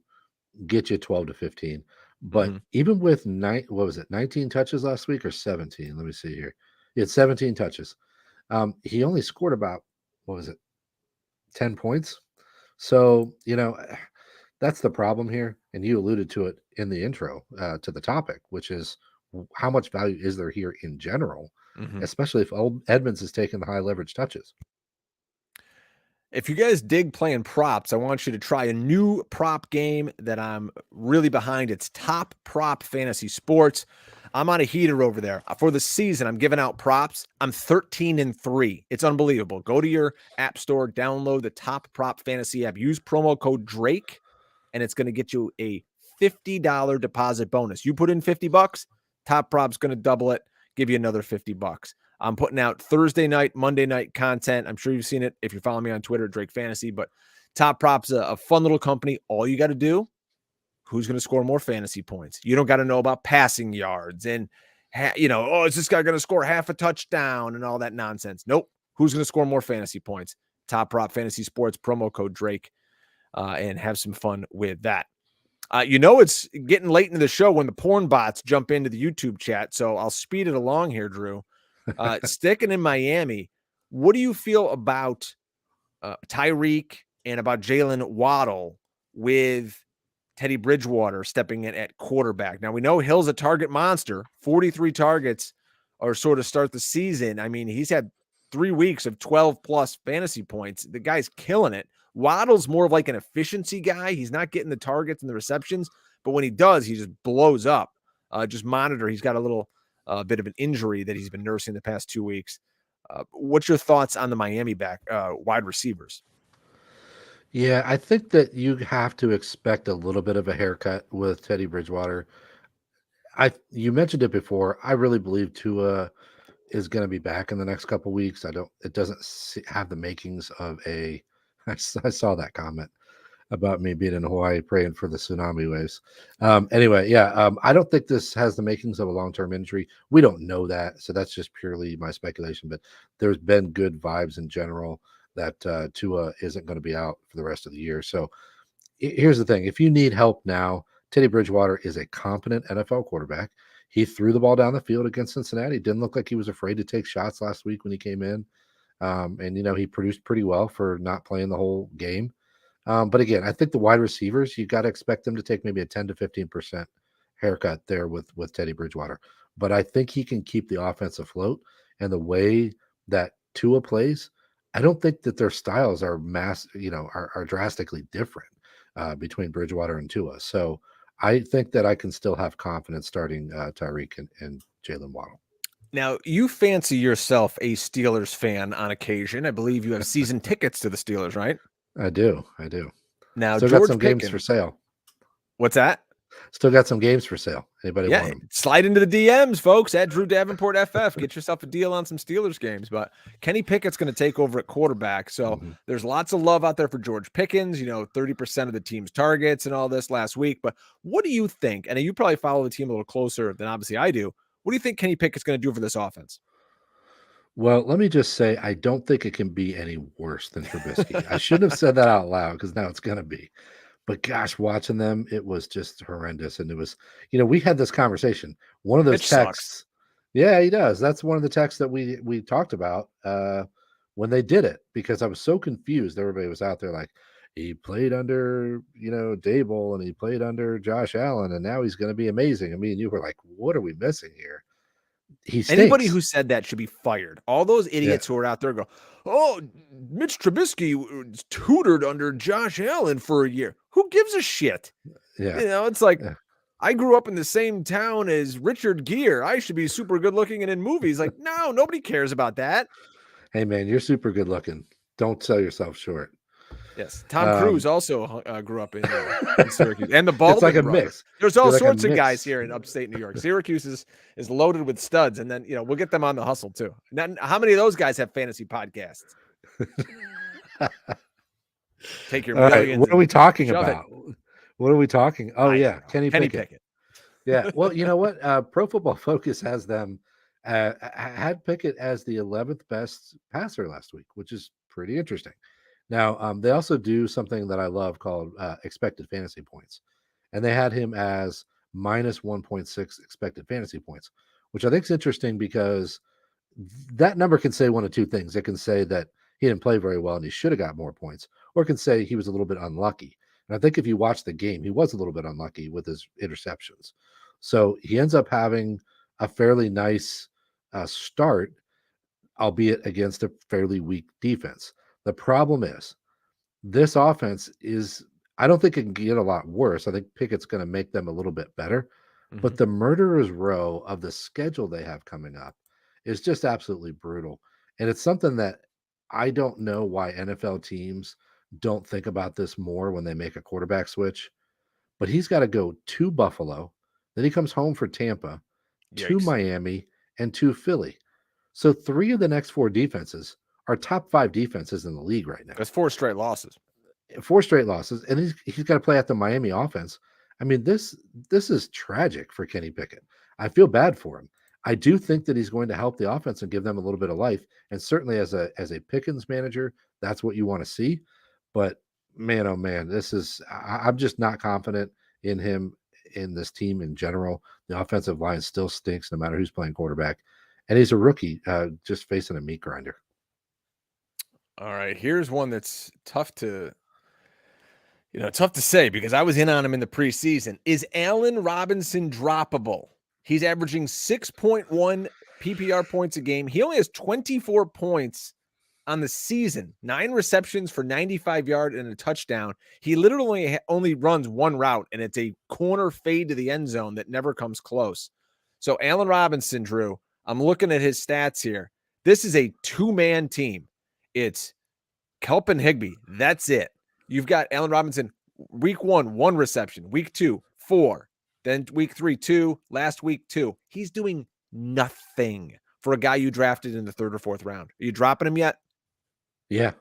get you 12 to 15. But even with 19 touches last week or 17? Let me see here. He had 17 touches. He only scored about, 10 points. So, that's the problem here. And you alluded to it in the intro to the topic, which is how much value is there here in general, especially if Edmonds is taking the high leverage touches. If you guys dig playing props, I want you to try a new prop game that I'm really behind. It's Top Prop Fantasy Sports. I'm on a heater over there. For the season, I'm giving out props. I'm 13-3. It's unbelievable. Go to your app store, download the Top Prop Fantasy app, use promo code Drake, and it's going to get you a $50 deposit bonus. You put in $50, Top Prop's going to double it, give you another $50. I'm putting out Thursday night, Monday night content. I'm sure you've seen it if you're following me on Twitter, Drake Fantasy. But Top Prop's a fun little company. All you got to do, who's going to score more fantasy points? You don't got to know about passing yards and, is this guy going to score half a touchdown and all that nonsense? Nope. Who's going to score more fantasy points? Top Prop Fantasy Sports, promo code Drake, and have some fun with that. It's getting late into the show when the porn bots jump into the YouTube chat, so I'll speed it along here, Drew. Sticking in Miami, what do you feel about Tyreek and about Jalen Waddle with Teddy Bridgewater stepping in at quarterback? Now, we know Hill's a target monster, 43 targets or so to start the season. I mean, he's had 3 weeks of 12-plus fantasy points. The guy's killing it. Waddle's more of like an efficiency guy. He's not getting the targets and the receptions, but when he does, he just blows up. Just monitor. He's got a little bit of an injury that he's been nursing the past 2 weeks. What's your thoughts on the Miami wide receivers? Yeah, I think that you have to expect a little bit of a haircut with Teddy Bridgewater. You mentioned it before. I really believe Tua is going to be back in the next couple weeks. It doesn't have the makings of a. I saw that comment about me being in Hawaii praying for the tsunami waves. Anyway, yeah, I don't think this has the makings of a long-term injury. We don't know that, so that's just purely my speculation. But there's been good vibes in general that Tua isn't going to be out for the rest of the year. So here's the thing. If you need help now, Teddy Bridgewater is a competent NFL quarterback. He threw the ball down the field against Cincinnati. Didn't look like he was afraid to take shots last week when he came in. And, he produced pretty well for not playing the whole game. But again, I think the wide receivers, you got to expect them to take maybe a 10 to 15% haircut there with Teddy Bridgewater. But I think he can keep the offense afloat. And the way that Tua plays, I don't think that their styles are are drastically different between Bridgewater and Tua. So I think that I can still have confidence starting Tyreek and Jalen Waddle. Now, you fancy yourself a Steelers fan on occasion. I believe you have season tickets to the Steelers, right? I do. Now, still George got some Pickens, games for sale. What's that? Still got some games for sale. Anybody want them? Slide into the DMs, folks, at Drew Davenport FF. Get yourself a deal on some Steelers games. But Kenny Pickett's going to take over at quarterback. So there's lots of love out there for George Pickens, 30% of the team's targets and all this last week. But what do you think? And you probably follow the team a little closer than obviously I do. What do you think Kenny Pickett's going to do for this offense? Well, let me just say, I don't think it can be any worse than Trubisky. I shouldn't have said that out loud because now it's going to be. But gosh, watching them, it was just horrendous. And it was, we had this conversation. One of those texts. Yeah, he does. That's one of the texts that we talked about when they did it, because I was so confused. Everybody was out there like, he played under, Dable, and he played under Josh Allen, and now he's going to be amazing. I mean, you were like, what are we missing here? Anybody who said that should be fired. All those idiots who are out there go, oh, Mitch Trubisky was tutored under Josh Allen for a year. Who gives a shit? Yeah. It's like, I grew up in the same town as Richard Gere. I should be super good looking and in movies. Like, no, nobody cares about that. Hey, man, you're super good looking. Don't sell yourself short. Yes. Tom Cruise also grew up in Syracuse. And the Baldwin It's like a brothers. mix. There's all sorts of guys here in upstate New York. Syracuse is loaded with studs. And then, we'll get them on the hustle too. Now, how many of those guys have fantasy podcasts? Take your millions. Right, what are we talking about? What are we talking? Oh, yeah. Kenny Pickett. Yeah. Well, you know what? Pro Football Focus has them had Pickett as the 11th best passer last week, which is pretty interesting. Now, they also do something that I love called expected fantasy points. And they had him as minus 1.6 expected fantasy points, which I think is interesting because that number can say one of two things. It can say that he didn't play very well and he should have got more points, or it can say he was a little bit unlucky. And I think if you watch the game, he was a little bit unlucky with his interceptions. So he ends up having a fairly nice start, albeit against a fairly weak defense. The problem is this offense I don't think it can get a lot worse. I think Pickett's going to make them a little bit better. But the murderer's row of the schedule they have coming up is just absolutely brutal. And it's something that I don't know why NFL teams don't think about this more when they make a quarterback switch. But he's got to go to Buffalo. Then he comes home for Tampa, to Miami, and to Philly. So 3 of the next 4 defenses are top 5 defenses in the league right now. That's 4 straight losses. 4 straight losses. And he's got to play at the Miami offense. I mean, this is tragic for Kenny Pickett. I feel bad for him. I do think that he's going to help the offense and give them a little bit of life. And certainly as a Pickens manager, that's what you want to see. But man, oh man, I'm just not confident in him, in this team in general. The offensive line still stinks no matter who's playing quarterback. And he's a rookie just facing a meat grinder. All right, here's one that's tough to say because I was in on him in the preseason. Is Allen Robinson droppable? He's averaging 6.1 PPR points a game. He only has 24 points on the season, 9 receptions for 95 yards and a touchdown. He literally only runs one route, and it's a corner fade to the end zone that never comes close. So Allen Robinson, Drew, I'm looking at his stats here. This is a 2-man team. It's Kelp and Higbee. That's it. You've got Allen Robinson, week 1, 1 reception. Week 2, 4. Then week 3, 2. Last week, 2. He's doing nothing for a guy you drafted in the 3rd or 4th round. Are you dropping him yet? Yeah.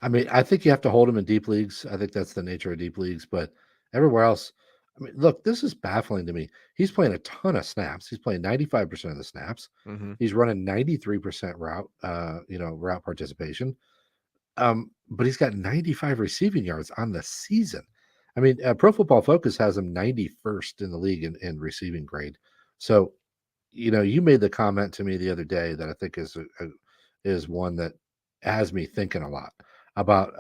I mean, I think you have to hold him in deep leagues. I think that's the nature of deep leagues. But everywhere else, I mean, look, this is baffling to me. He's playing a ton of snaps. He's playing 95% of the snaps. He's running 93% route participation. But he's got 95 receiving yards on the season. I mean, Pro Football Focus has him 91st in the league in receiving grade. So, you made the comment to me the other day that I think is one that has me thinking a lot about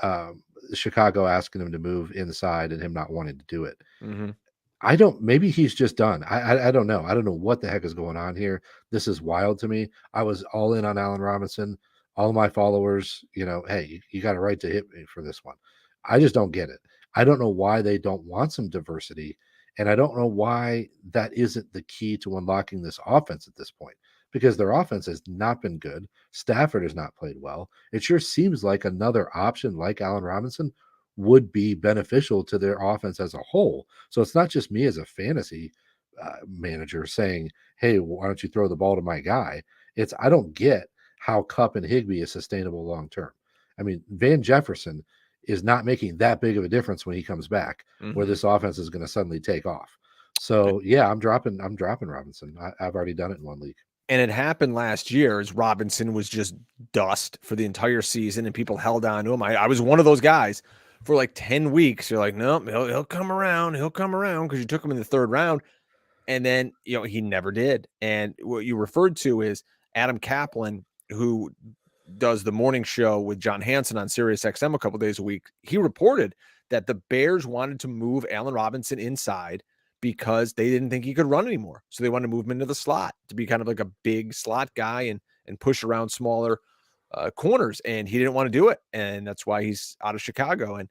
Chicago asking him to move inside and him not wanting to do it. Mm-hmm. Maybe he's just done. I don't know. I don't know what the heck is going on here. This is wild to me. I was all in on Allen Robinson. All of my followers, hey, you got a right to hit me for this one. I just don't get it. I don't know why they don't want some diversity. And I don't know why that isn't the key to unlocking this offense at this point, because their offense has not been good. Stafford has not played well. It sure seems like another option like Allen Robinson would be beneficial to their offense as a whole. So it's not just me as a fantasy manager saying, hey, why don't you throw the ball to my guy? I don't get how Kupp and Higbee is sustainable long term. I mean, Van Jefferson is not making that big of a difference when he comes back, where this offense is going to suddenly take off. So yeah, I'm dropping Robinson. I've already done it in one league. And it happened last year as Robinson was just dust for the entire season and people held on to him. I was one of those guys for like 10 weeks. You're like, no, he'll come around. He'll come around because you took him in the third round. And then, he never did. And what you referred to is Adam Kaplan, who does the morning show with John Hansen on Sirius XM a couple days a week. He reported that the Bears wanted to move Allen Robinson inside because they didn't think he could run anymore. So they wanted to move him into the slot to be kind of like a big slot guy and push around smaller corners. And he didn't want to do it. And that's why he's out of Chicago. And,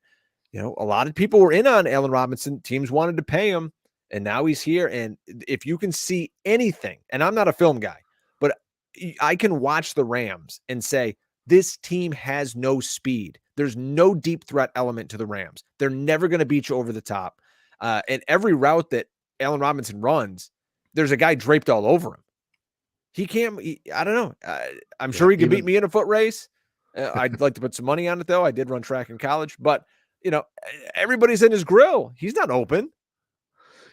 a lot of people were in on Allen Robinson. Teams wanted to pay him. And now he's here. And if you can see anything, and I'm not a film guy, but I can watch the Rams and say, this team has no speed. There's no deep threat element to the Rams. They're never going to beat you over the top. And every route that Allen Robinson runs, there's a guy draped all over him. He can't, I don't know. I'm sure he could beat me in a foot race. I'd like to put some money on it, though. I did run track in college. But, everybody's in his grill. He's not open.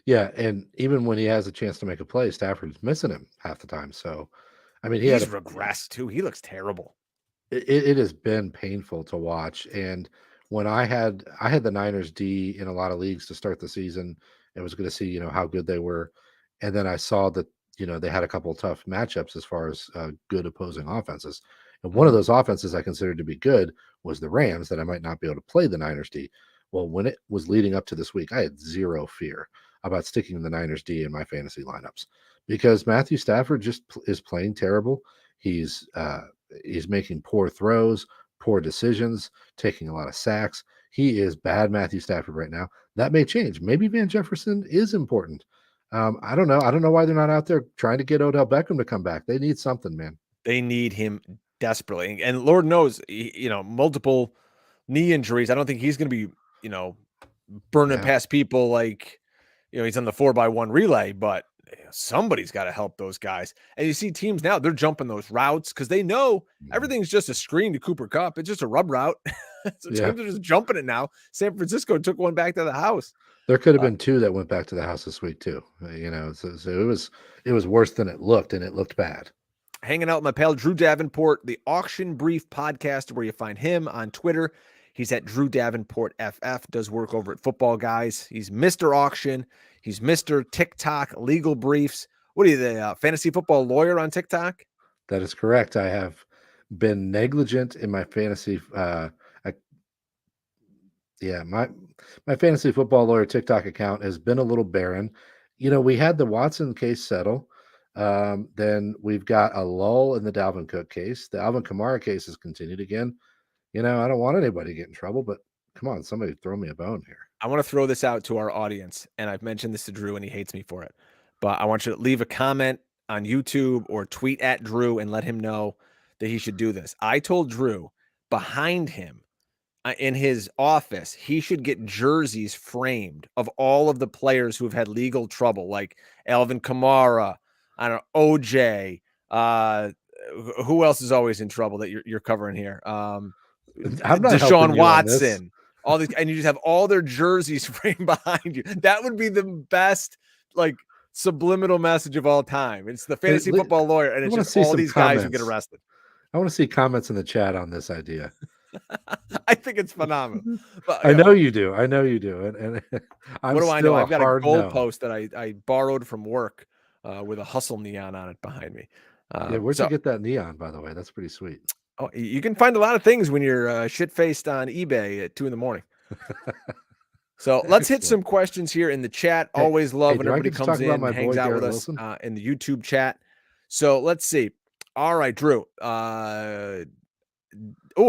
Yeah, and even when he has a chance to make a play, Stafford's missing him half the time. So, I mean, he's regressed, too. He looks terrible. It has been painful to watch. And when I had the Niners D in a lot of leagues to start the season, and was going to see, how good they were. And then I saw that, they had a couple of tough matchups as far as good opposing offenses. And one of those offenses I considered to be good was the Rams, that I might not be able to play the Niners D. Well, when it was leading up to this week, I had zero fear about sticking the Niners D in my fantasy lineups, because Matthew Stafford just is playing terrible. He's making poor throws, poor decisions, taking a lot of sacks. He is bad Matthew Stafford right now. That may change. Maybe Van Jefferson is important. I don't know. I don't know why they're not out there trying to get Odell Beckham to come back. They need something, man. They need him desperately. And Lord knows, multiple knee injuries. I don't think he's going to be, burning past people like, he's on the 4x1 relay, but somebody's got to help those guys. And you see teams now, they're jumping those routes because they know everything's just a screen to Cooper Kupp. It's just a rub route. So teams are just jumping it now. San Francisco took one back to the house. There could have been two that went back to the house this week too. So it was worse than it looked, and it looked bad. Hanging out with my pal Drew Davenport, the Auction Brief podcast, where you find him on Twitter. He's at Drew Davenport FF, does work over at FootballGuys. He's Mr. Auction. He's Mr. TikTok Legal Briefs. What are you, the fantasy football lawyer on TikTok? That is correct. I have been negligent in my fantasy. My fantasy football lawyer TikTok account has been a little barren. We had the Watson case settle. Then we've got a lull in the Dalvin Cook case. The Alvin Kamara case has continued again. I don't want anybody to get in trouble, but come on, somebody throw me a bone here. I want to throw this out to our audience, and I've mentioned this to Drew, and he hates me for it. But I want you to leave a comment on YouTube or tweet at Drew and let him know that he should do this. I told Drew behind him in his office, he should get jerseys framed of all of the players who have had legal trouble, like Alvin Kamara, I don't know, OJ. Who else is always in trouble that you're covering here? Deshaun Watson, all these, and you just have all their jerseys framed behind you. That would be the best, subliminal message of all time. It's the fantasy football lawyer, and it's just all these guys who get arrested. I want to see comments in the chat on this idea. I think it's phenomenal. But, I know you do. And I'm what do I know? I've got a goalpost that I borrowed from work with a hustle neon on it behind me. Yeah, where'd you get that neon, by the way? That's pretty sweet. Oh, you can find a lot of things when you're shit-faced on eBay at 2 a.m. So let's hit some questions here in the chat. Always love when everybody comes in and hangs out with us in the YouTube chat. So let's see. All right, Drew. A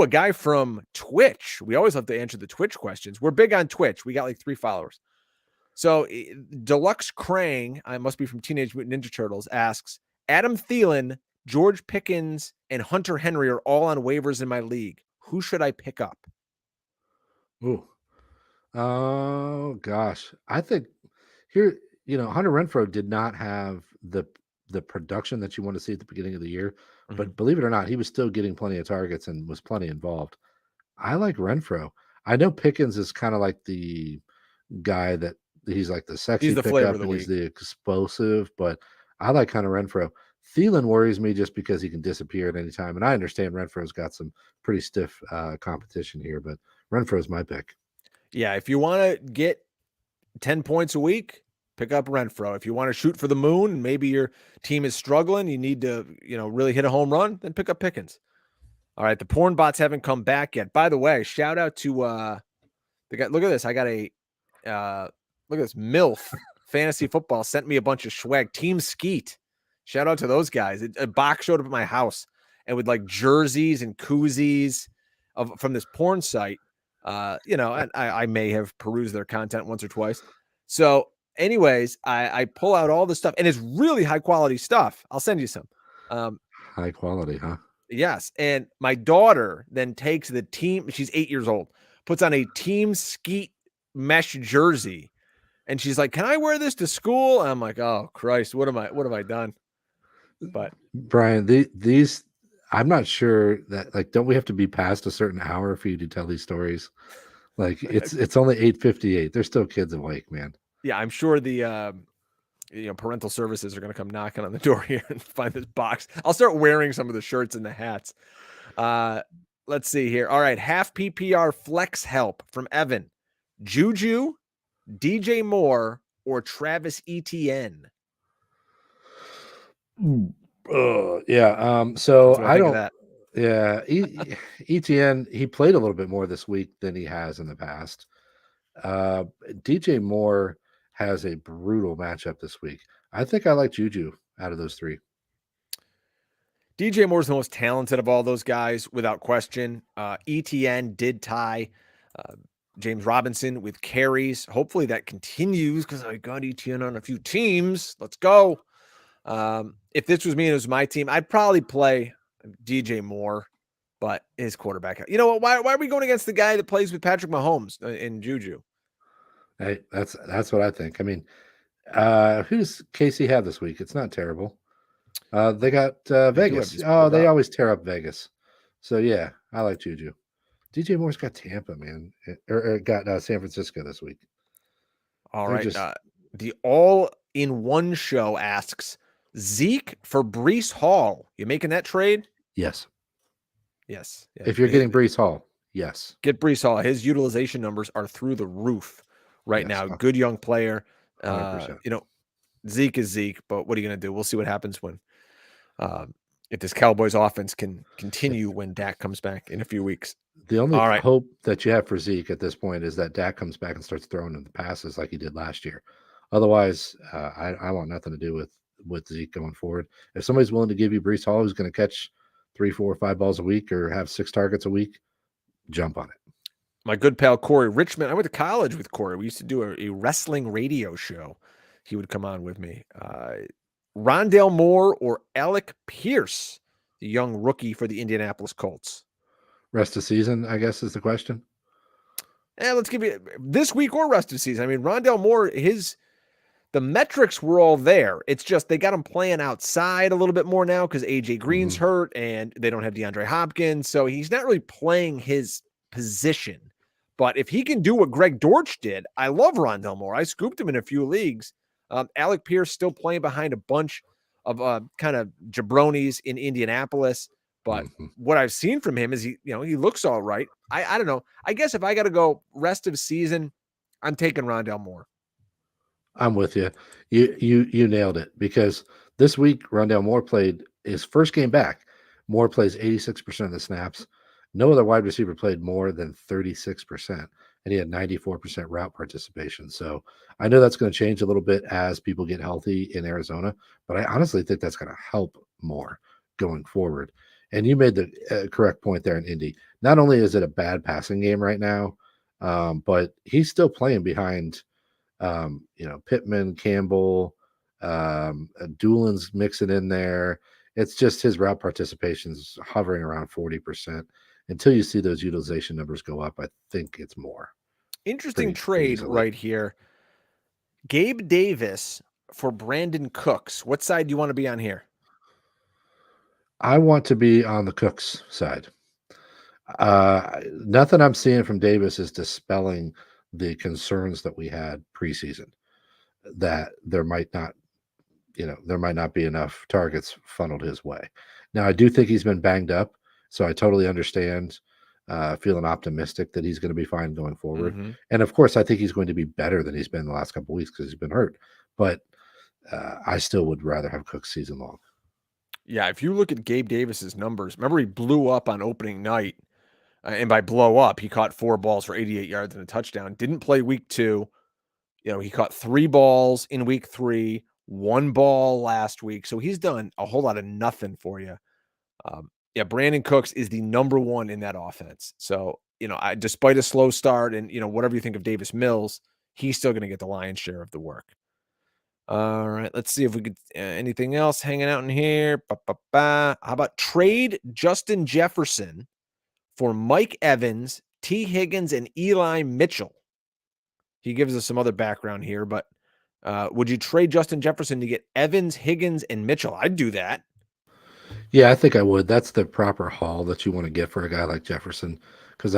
guy from Twitch. We always love to answer the Twitch questions. We're big on Twitch. We got like 3 followers. So Deluxe Krang, I must be from Teenage Mutant Ninja Turtles, asks, Adam Thielen, George Pickens, and Hunter Henry are all on waivers in my league. Who should I pick up? Ooh. Oh gosh. I think here, Hunter Renfrow did not have the production that you want to see at the beginning of the year, but believe it or not, he was still getting plenty of targets and was plenty involved. I like Renfrow. I know Pickens is kind of like the guy that he's like the sexy pickup and he's the explosive, but I like Hunter Renfrow. Thielen worries me just because he can disappear at any time, and I understand Renfrow's got some pretty stiff competition here, but Renfrow's my pick. Yeah, if you want to get 10 points a week, pick up Renfrow. If you want to shoot for the moon and maybe your team is struggling, you need to, really hit a home run, then pick up Pickens. All right, the porn bots haven't come back yet. By the way, shout out to the guy. Look at this. I got look at this. MILF Fantasy Football sent me a bunch of swag. Team Skeet. Shout out to those guys. A box showed up at my house and with like jerseys and koozies from this porn site. And I may have perused their content once or twice. So anyways, I pull out all the stuff and it's really high quality stuff. I'll send you some. High quality, huh? Yes. And my daughter then takes the team. She's 8 years old, puts on a Team Skeet mesh jersey. And she's like, can I wear this to school? And I'm like, oh Christ, what have I done? But Brian, these, I'm not sure that, like, don't we have to be past a certain hour for you to tell these stories? Like it's only 8:58. There's still kids awake, man. Yeah, I'm sure the parental services are going to come knocking on the door here and find this box. I'll start wearing some of the shirts and the hats. Let's see here. All right, half PPR flex help from Evan. Juju, DJ Moore, or Travis Etienne? Yeah. So I don't. That. Yeah, Etienne, he played a little bit more this week than he has in the past. DJ Moore has a brutal matchup this week. I think I like Juju out of those 3. DJ Moore's the most talented of all those guys, without question. Etienne did tie James Robinson with carries. Hopefully that continues because I got Etienne on a few teams. Let's go. If this was me and it was my team, I'd probably play DJ Moore, but his quarterback. You know what? Why are we going against the guy that plays with Patrick Mahomes in Juju? Hey, that's what I think. I mean, who's KC have this week? It's not terrible. They got Vegas. They always tear up Vegas. So yeah, I like Juju. DJ Moore's got Tampa, man, or got San Francisco this week. All right. The all-in-one show asks, Zeke for Breece Hall. You making that trade? Yes. Yes. If you're getting Breece Hall, yes. Get Breece Hall. His utilization numbers are through the roof right now. Good young player. Zeke is Zeke, but what are you going to do? We'll see what happens when if this Cowboys offense can continue when Dak comes back in a few weeks. The only hope that you have for Zeke at this point is that Dak comes back and starts throwing him the passes like he did last year. Otherwise, I want nothing to do with Zeke going forward. If somebody's willing to give you Breece Hall who's going to catch 3, 4, 5 balls a week or have 6 targets a week, jump on it. My good pal Corey Richmond. I went to college with Corey. We used to do a wrestling radio show. He would come on with me. Rondale Moore or Alec Pierce, the young rookie for the Indianapolis Colts. Rest of season, I guess, is the question. Let's give you this week or rest of season. I mean, Rondale Moore, the metrics were all there. It's just they got him playing outside a little bit more now because AJ Green's hurt and they don't have DeAndre Hopkins. So he's not really playing his position. But if he can do what Greg Dortch did, I love Rondale Moore. I scooped him in a few leagues. Alec Pierce still playing behind a bunch of kind of jabronis in Indianapolis. But what I've seen from him is he looks all right. I don't know. I guess if I got to go rest of season, I'm taking Rondale Moore. I'm with you. You nailed it, because this week Rondale Moore played his first game back. Moore plays 86% of the snaps. No other wide receiver played more than 36%, and he had 94% route participation. So I know that's going to change a little bit as people get healthy in Arizona, but I honestly think that's going to help Moore going forward. And you made the correct point there in Indy. Not only is it a bad passing game right now, but he's still playing behind Pittman, Campbell, Doolin's mixing in there. It's just his route participation's hovering around 40%. Until you see those utilization numbers go up, I think it's more. Interesting trade right here. Gabe Davis for Brandon Cooks. What side do you want to be on here? I want to be on the Cooks side. Nothing I'm seeing from Davis is dispelling the concerns that we had preseason, that there might not be enough targets funneled his way. Now, I do think he's been banged up, so I totally understand feeling optimistic that he's going to be fine going forward. Mm-hmm. And of course, I think he's going to be better than he's been the last couple of weeks because he's been hurt. But I still would rather have Cook's season long. Yeah, if you look at Gabe Davis's numbers, remember he blew up on opening night. And by blow up, he caught 4 balls for 88 yards and a touchdown. Didn't play week 2. He caught 3 balls in week 3, 1 ball last week. So he's done a whole lot of nothing for you. Brandon Cooks is the number 1 in that offense. So, despite a slow start and, whatever you think of Davis Mills, he's still going to get the lion's share of the work. All right, let's see if we could anything else hanging out in here. How about trade Justin Jefferson for Mike Evans, T. Higgins, and Eli Mitchell? He gives us some other background here, but would you trade Justin Jefferson to get Evans, Higgins, and Mitchell? I'd do that. Yeah, I think I would. That's the proper haul that you want to get for a guy like Jefferson. Because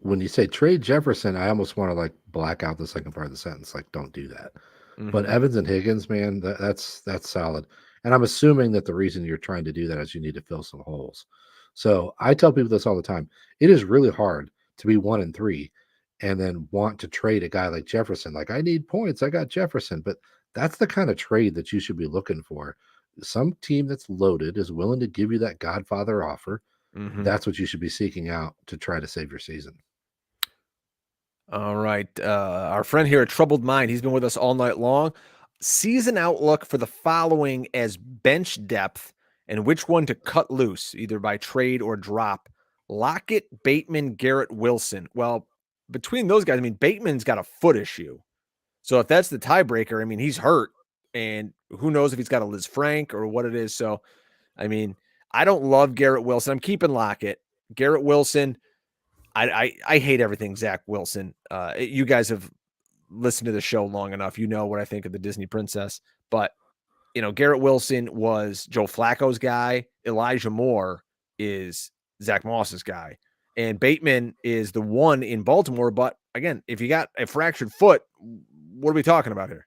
when you say trade Jefferson, I almost want to black out the second part of the sentence. Don't do that. Mm-hmm. But Evans and Higgins, man, that's solid. And I'm assuming that the reason you're trying to do that is you need to fill some holes. So I tell people this all the time. It is really hard to be 1-3 and then want to trade a guy like Jefferson. I need points. I got Jefferson. But that's the kind of trade that you should be looking for. Some team that's loaded is willing to give you that Godfather offer. Mm-hmm. That's what you should be seeking out to try to save your season. All right. Our friend here at Troubled Mind, he's been with us all night long. Season outlook for the following as bench depth and which one to cut loose, either by trade or drop. Lockett, Bateman, Garrett Wilson. Well, between those guys, Bateman's got a foot issue. So if that's the tiebreaker, he's hurt. And who knows if he's got a Liz Frank or what it is. So, I don't love Garrett Wilson. I'm keeping Lockett. Garrett Wilson, I hate everything Zach Wilson. You guys have listened to the show long enough. You know what I think of the Disney princess. But, Garrett Wilson was Joe Flacco's guy. Elijah Moore is Zach Moss's guy. And Bateman is the one in Baltimore. But, again, if you got a fractured foot, what are we talking about here?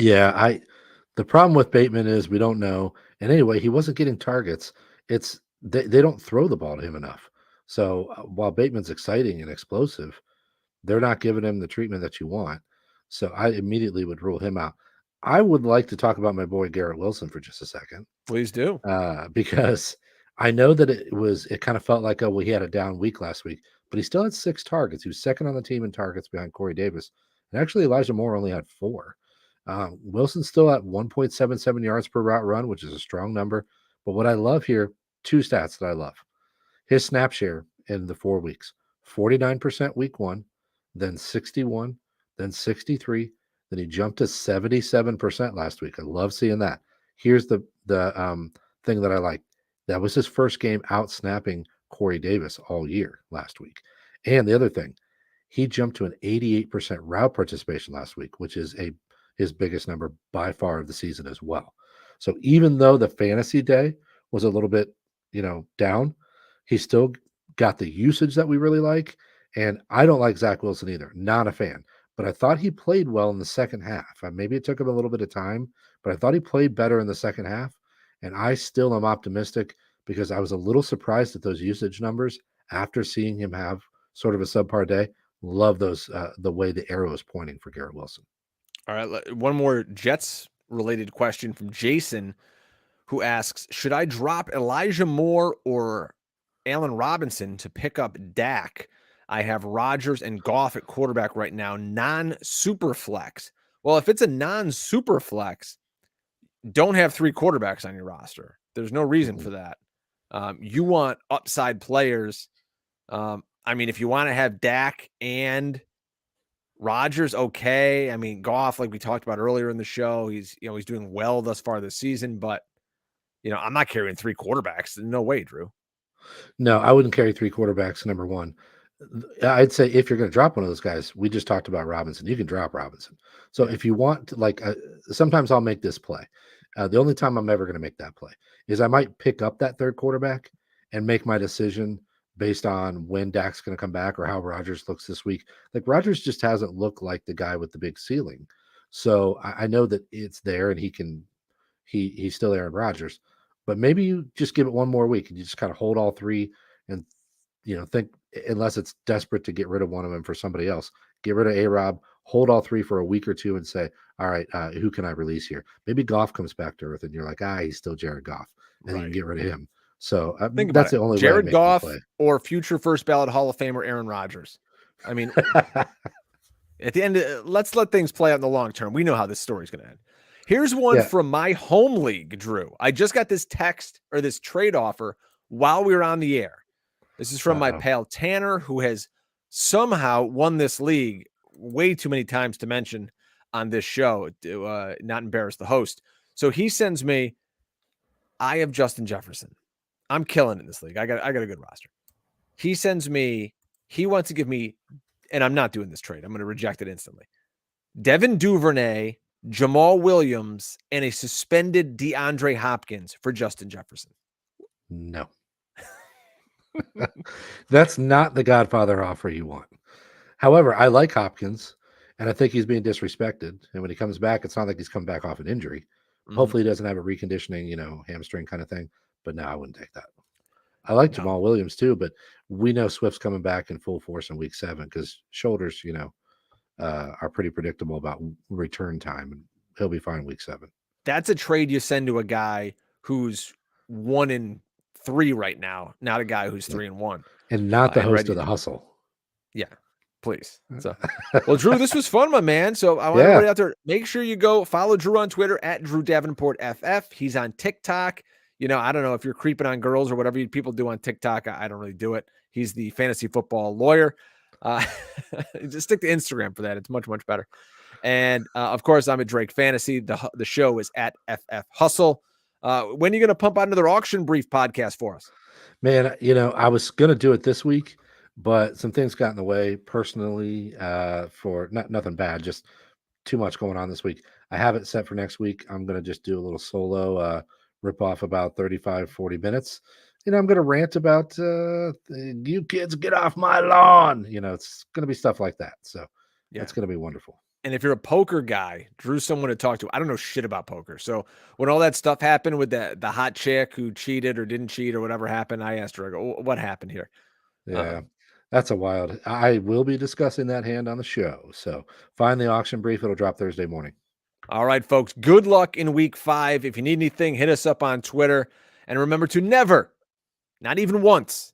Yeah, the problem with Bateman is we don't know. And anyway, he wasn't getting targets. They don't throw the ball to him enough. So while Bateman's exciting and explosive, they're not giving him the treatment that you want. So I immediately would rule him out. I would like to talk about my boy Garrett Wilson for just a second. Please do. Because I know that it kind of felt like, he had a down week last week, but he still had 6 targets. He was second on the team in targets behind Corey Davis. And actually Elijah Moore only had 4. Wilson's still at 1.77 yards per route run, which is a strong number. But what I love here, 2 stats that I love. His snap share in the 4 weeks, 49% week 1, then 61, then 63, then he jumped to 77% last week. I love seeing that. Here's the thing that I like. That was his first game out snapping Corey Davis all year last week. And the other thing, he jumped to an 88% route participation last week, which is his biggest number by far of the season as well. So even though the fantasy day was a little bit, down, he still got the usage that we really like. And I don't like Zach Wilson either. Not a fan. But I thought he played well in the second half. Maybe it took him a little bit of time, but I thought he played better in the second half. And I still am optimistic because I was a little surprised at those usage numbers after seeing him have sort of a subpar day. Love those the way the arrow is pointing for Garrett Wilson. All right, one more Jets related question from Jason, who asks, should I drop Elijah Moore or Allen Robinson to pick up Dak? I have Rodgers and Goff at quarterback right now, non-super flex. Well, if it's a non-super flex, don't have 3 quarterbacks on your roster. There's no reason for that. You want upside players. I mean, if you want to have Dak and Rodgers, okay. I mean, Goff, like we talked about earlier in the show, he's doing well thus far this season, but I'm not carrying 3 quarterbacks. No way, Drew. No, I wouldn't carry 3 quarterbacks, number one. I'd say if you're going to drop one of those guys, we just talked about Robinson. You can drop Robinson. So if you want to, sometimes I'll make this play. The only time I'm ever going to make that play is I might pick up that 3rd quarterback and make my decision based on when Dak's going to come back or how Rodgers looks this week. Like, Rodgers just hasn't looked like the guy with the big ceiling. So I know that it's there and he's still Aaron Rodgers, but maybe you just give it one more week and you just kind of hold all 3 and, think, unless it's desperate to get rid of one of them for somebody else, get rid of A-Rob, hold all 3 for a week or 2 and say, all right, who can I release here? Maybe Goff comes back to earth and you're like, he's still Jared Goff, and you can get rid of him. So that's the only Jared way. Goff or future first ballot Hall of Famer Aaron Rodgers. I mean, at the end, let's let things play out in the long term. We know how this story is going to end. Here's one from my home league, Drew. I just got this text or this trade offer while we were on the air. This is from my pal Tanner, who has somehow won this league way too many times to mention on this show to not embarrass the host. So he sends me, I have Justin Jefferson. I'm killing in this league. I got a good roster. He sends me, he wants to give me, and I'm not doing this trade. I'm going to reject it instantly. Devin Duvernay, Jamal Williams, and a suspended DeAndre Hopkins for Justin Jefferson. No. That's not the Godfather offer you want. However, I like Hopkins, and I think he's being disrespected. And when he comes back, it's not like he's come back off an injury. Hopefully he doesn't have a reconditioning, hamstring kind of thing. But no, I wouldn't take that. I like Jamal Williams too, but we know Swift's coming back in full force in week 7 because shoulders, are pretty predictable about return time, and he'll be fine week 7. That's a trade you send to a guy who's 1-3 right now, not a guy who's 3-1. And not the host of The Hustle. Yeah, please. So, well, Drew, this was fun, my man. So I want everybody out there, make sure you go follow Drew on Twitter at Drew Davenport FF. He's on TikTok. I don't know if you're creeping on girls or whatever people do on TikTok. I don't really do it. He's the fantasy football lawyer. Just stick to Instagram for that. It's much, much better. And of course, I'm at Drake Fantasy. The show is at FF Hustle. When are you going to pump out another auction brief podcast for us? Man, I was going to do it this week, but some things got in the way personally for nothing bad, just too much going on this week. I have it set for next week. I'm going to just do a little solo rip off about 35, 40 minutes. I'm going to rant about you kids get off my lawn. It's going to be stuff like that. So it's going to be wonderful. And if you're a poker guy, Drew's someone to talk to. I don't know shit about poker. So when all that stuff happened with the hot chick who cheated or didn't cheat or whatever happened, I asked her, I go, what happened here? Yeah, that's a wild. I will be discussing that hand on the show. So find the auction brief. It'll drop Thursday morning. All right, folks. Good luck in week 5. If you need anything, hit us up on Twitter. And remember to never, not even once,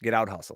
get out hustled.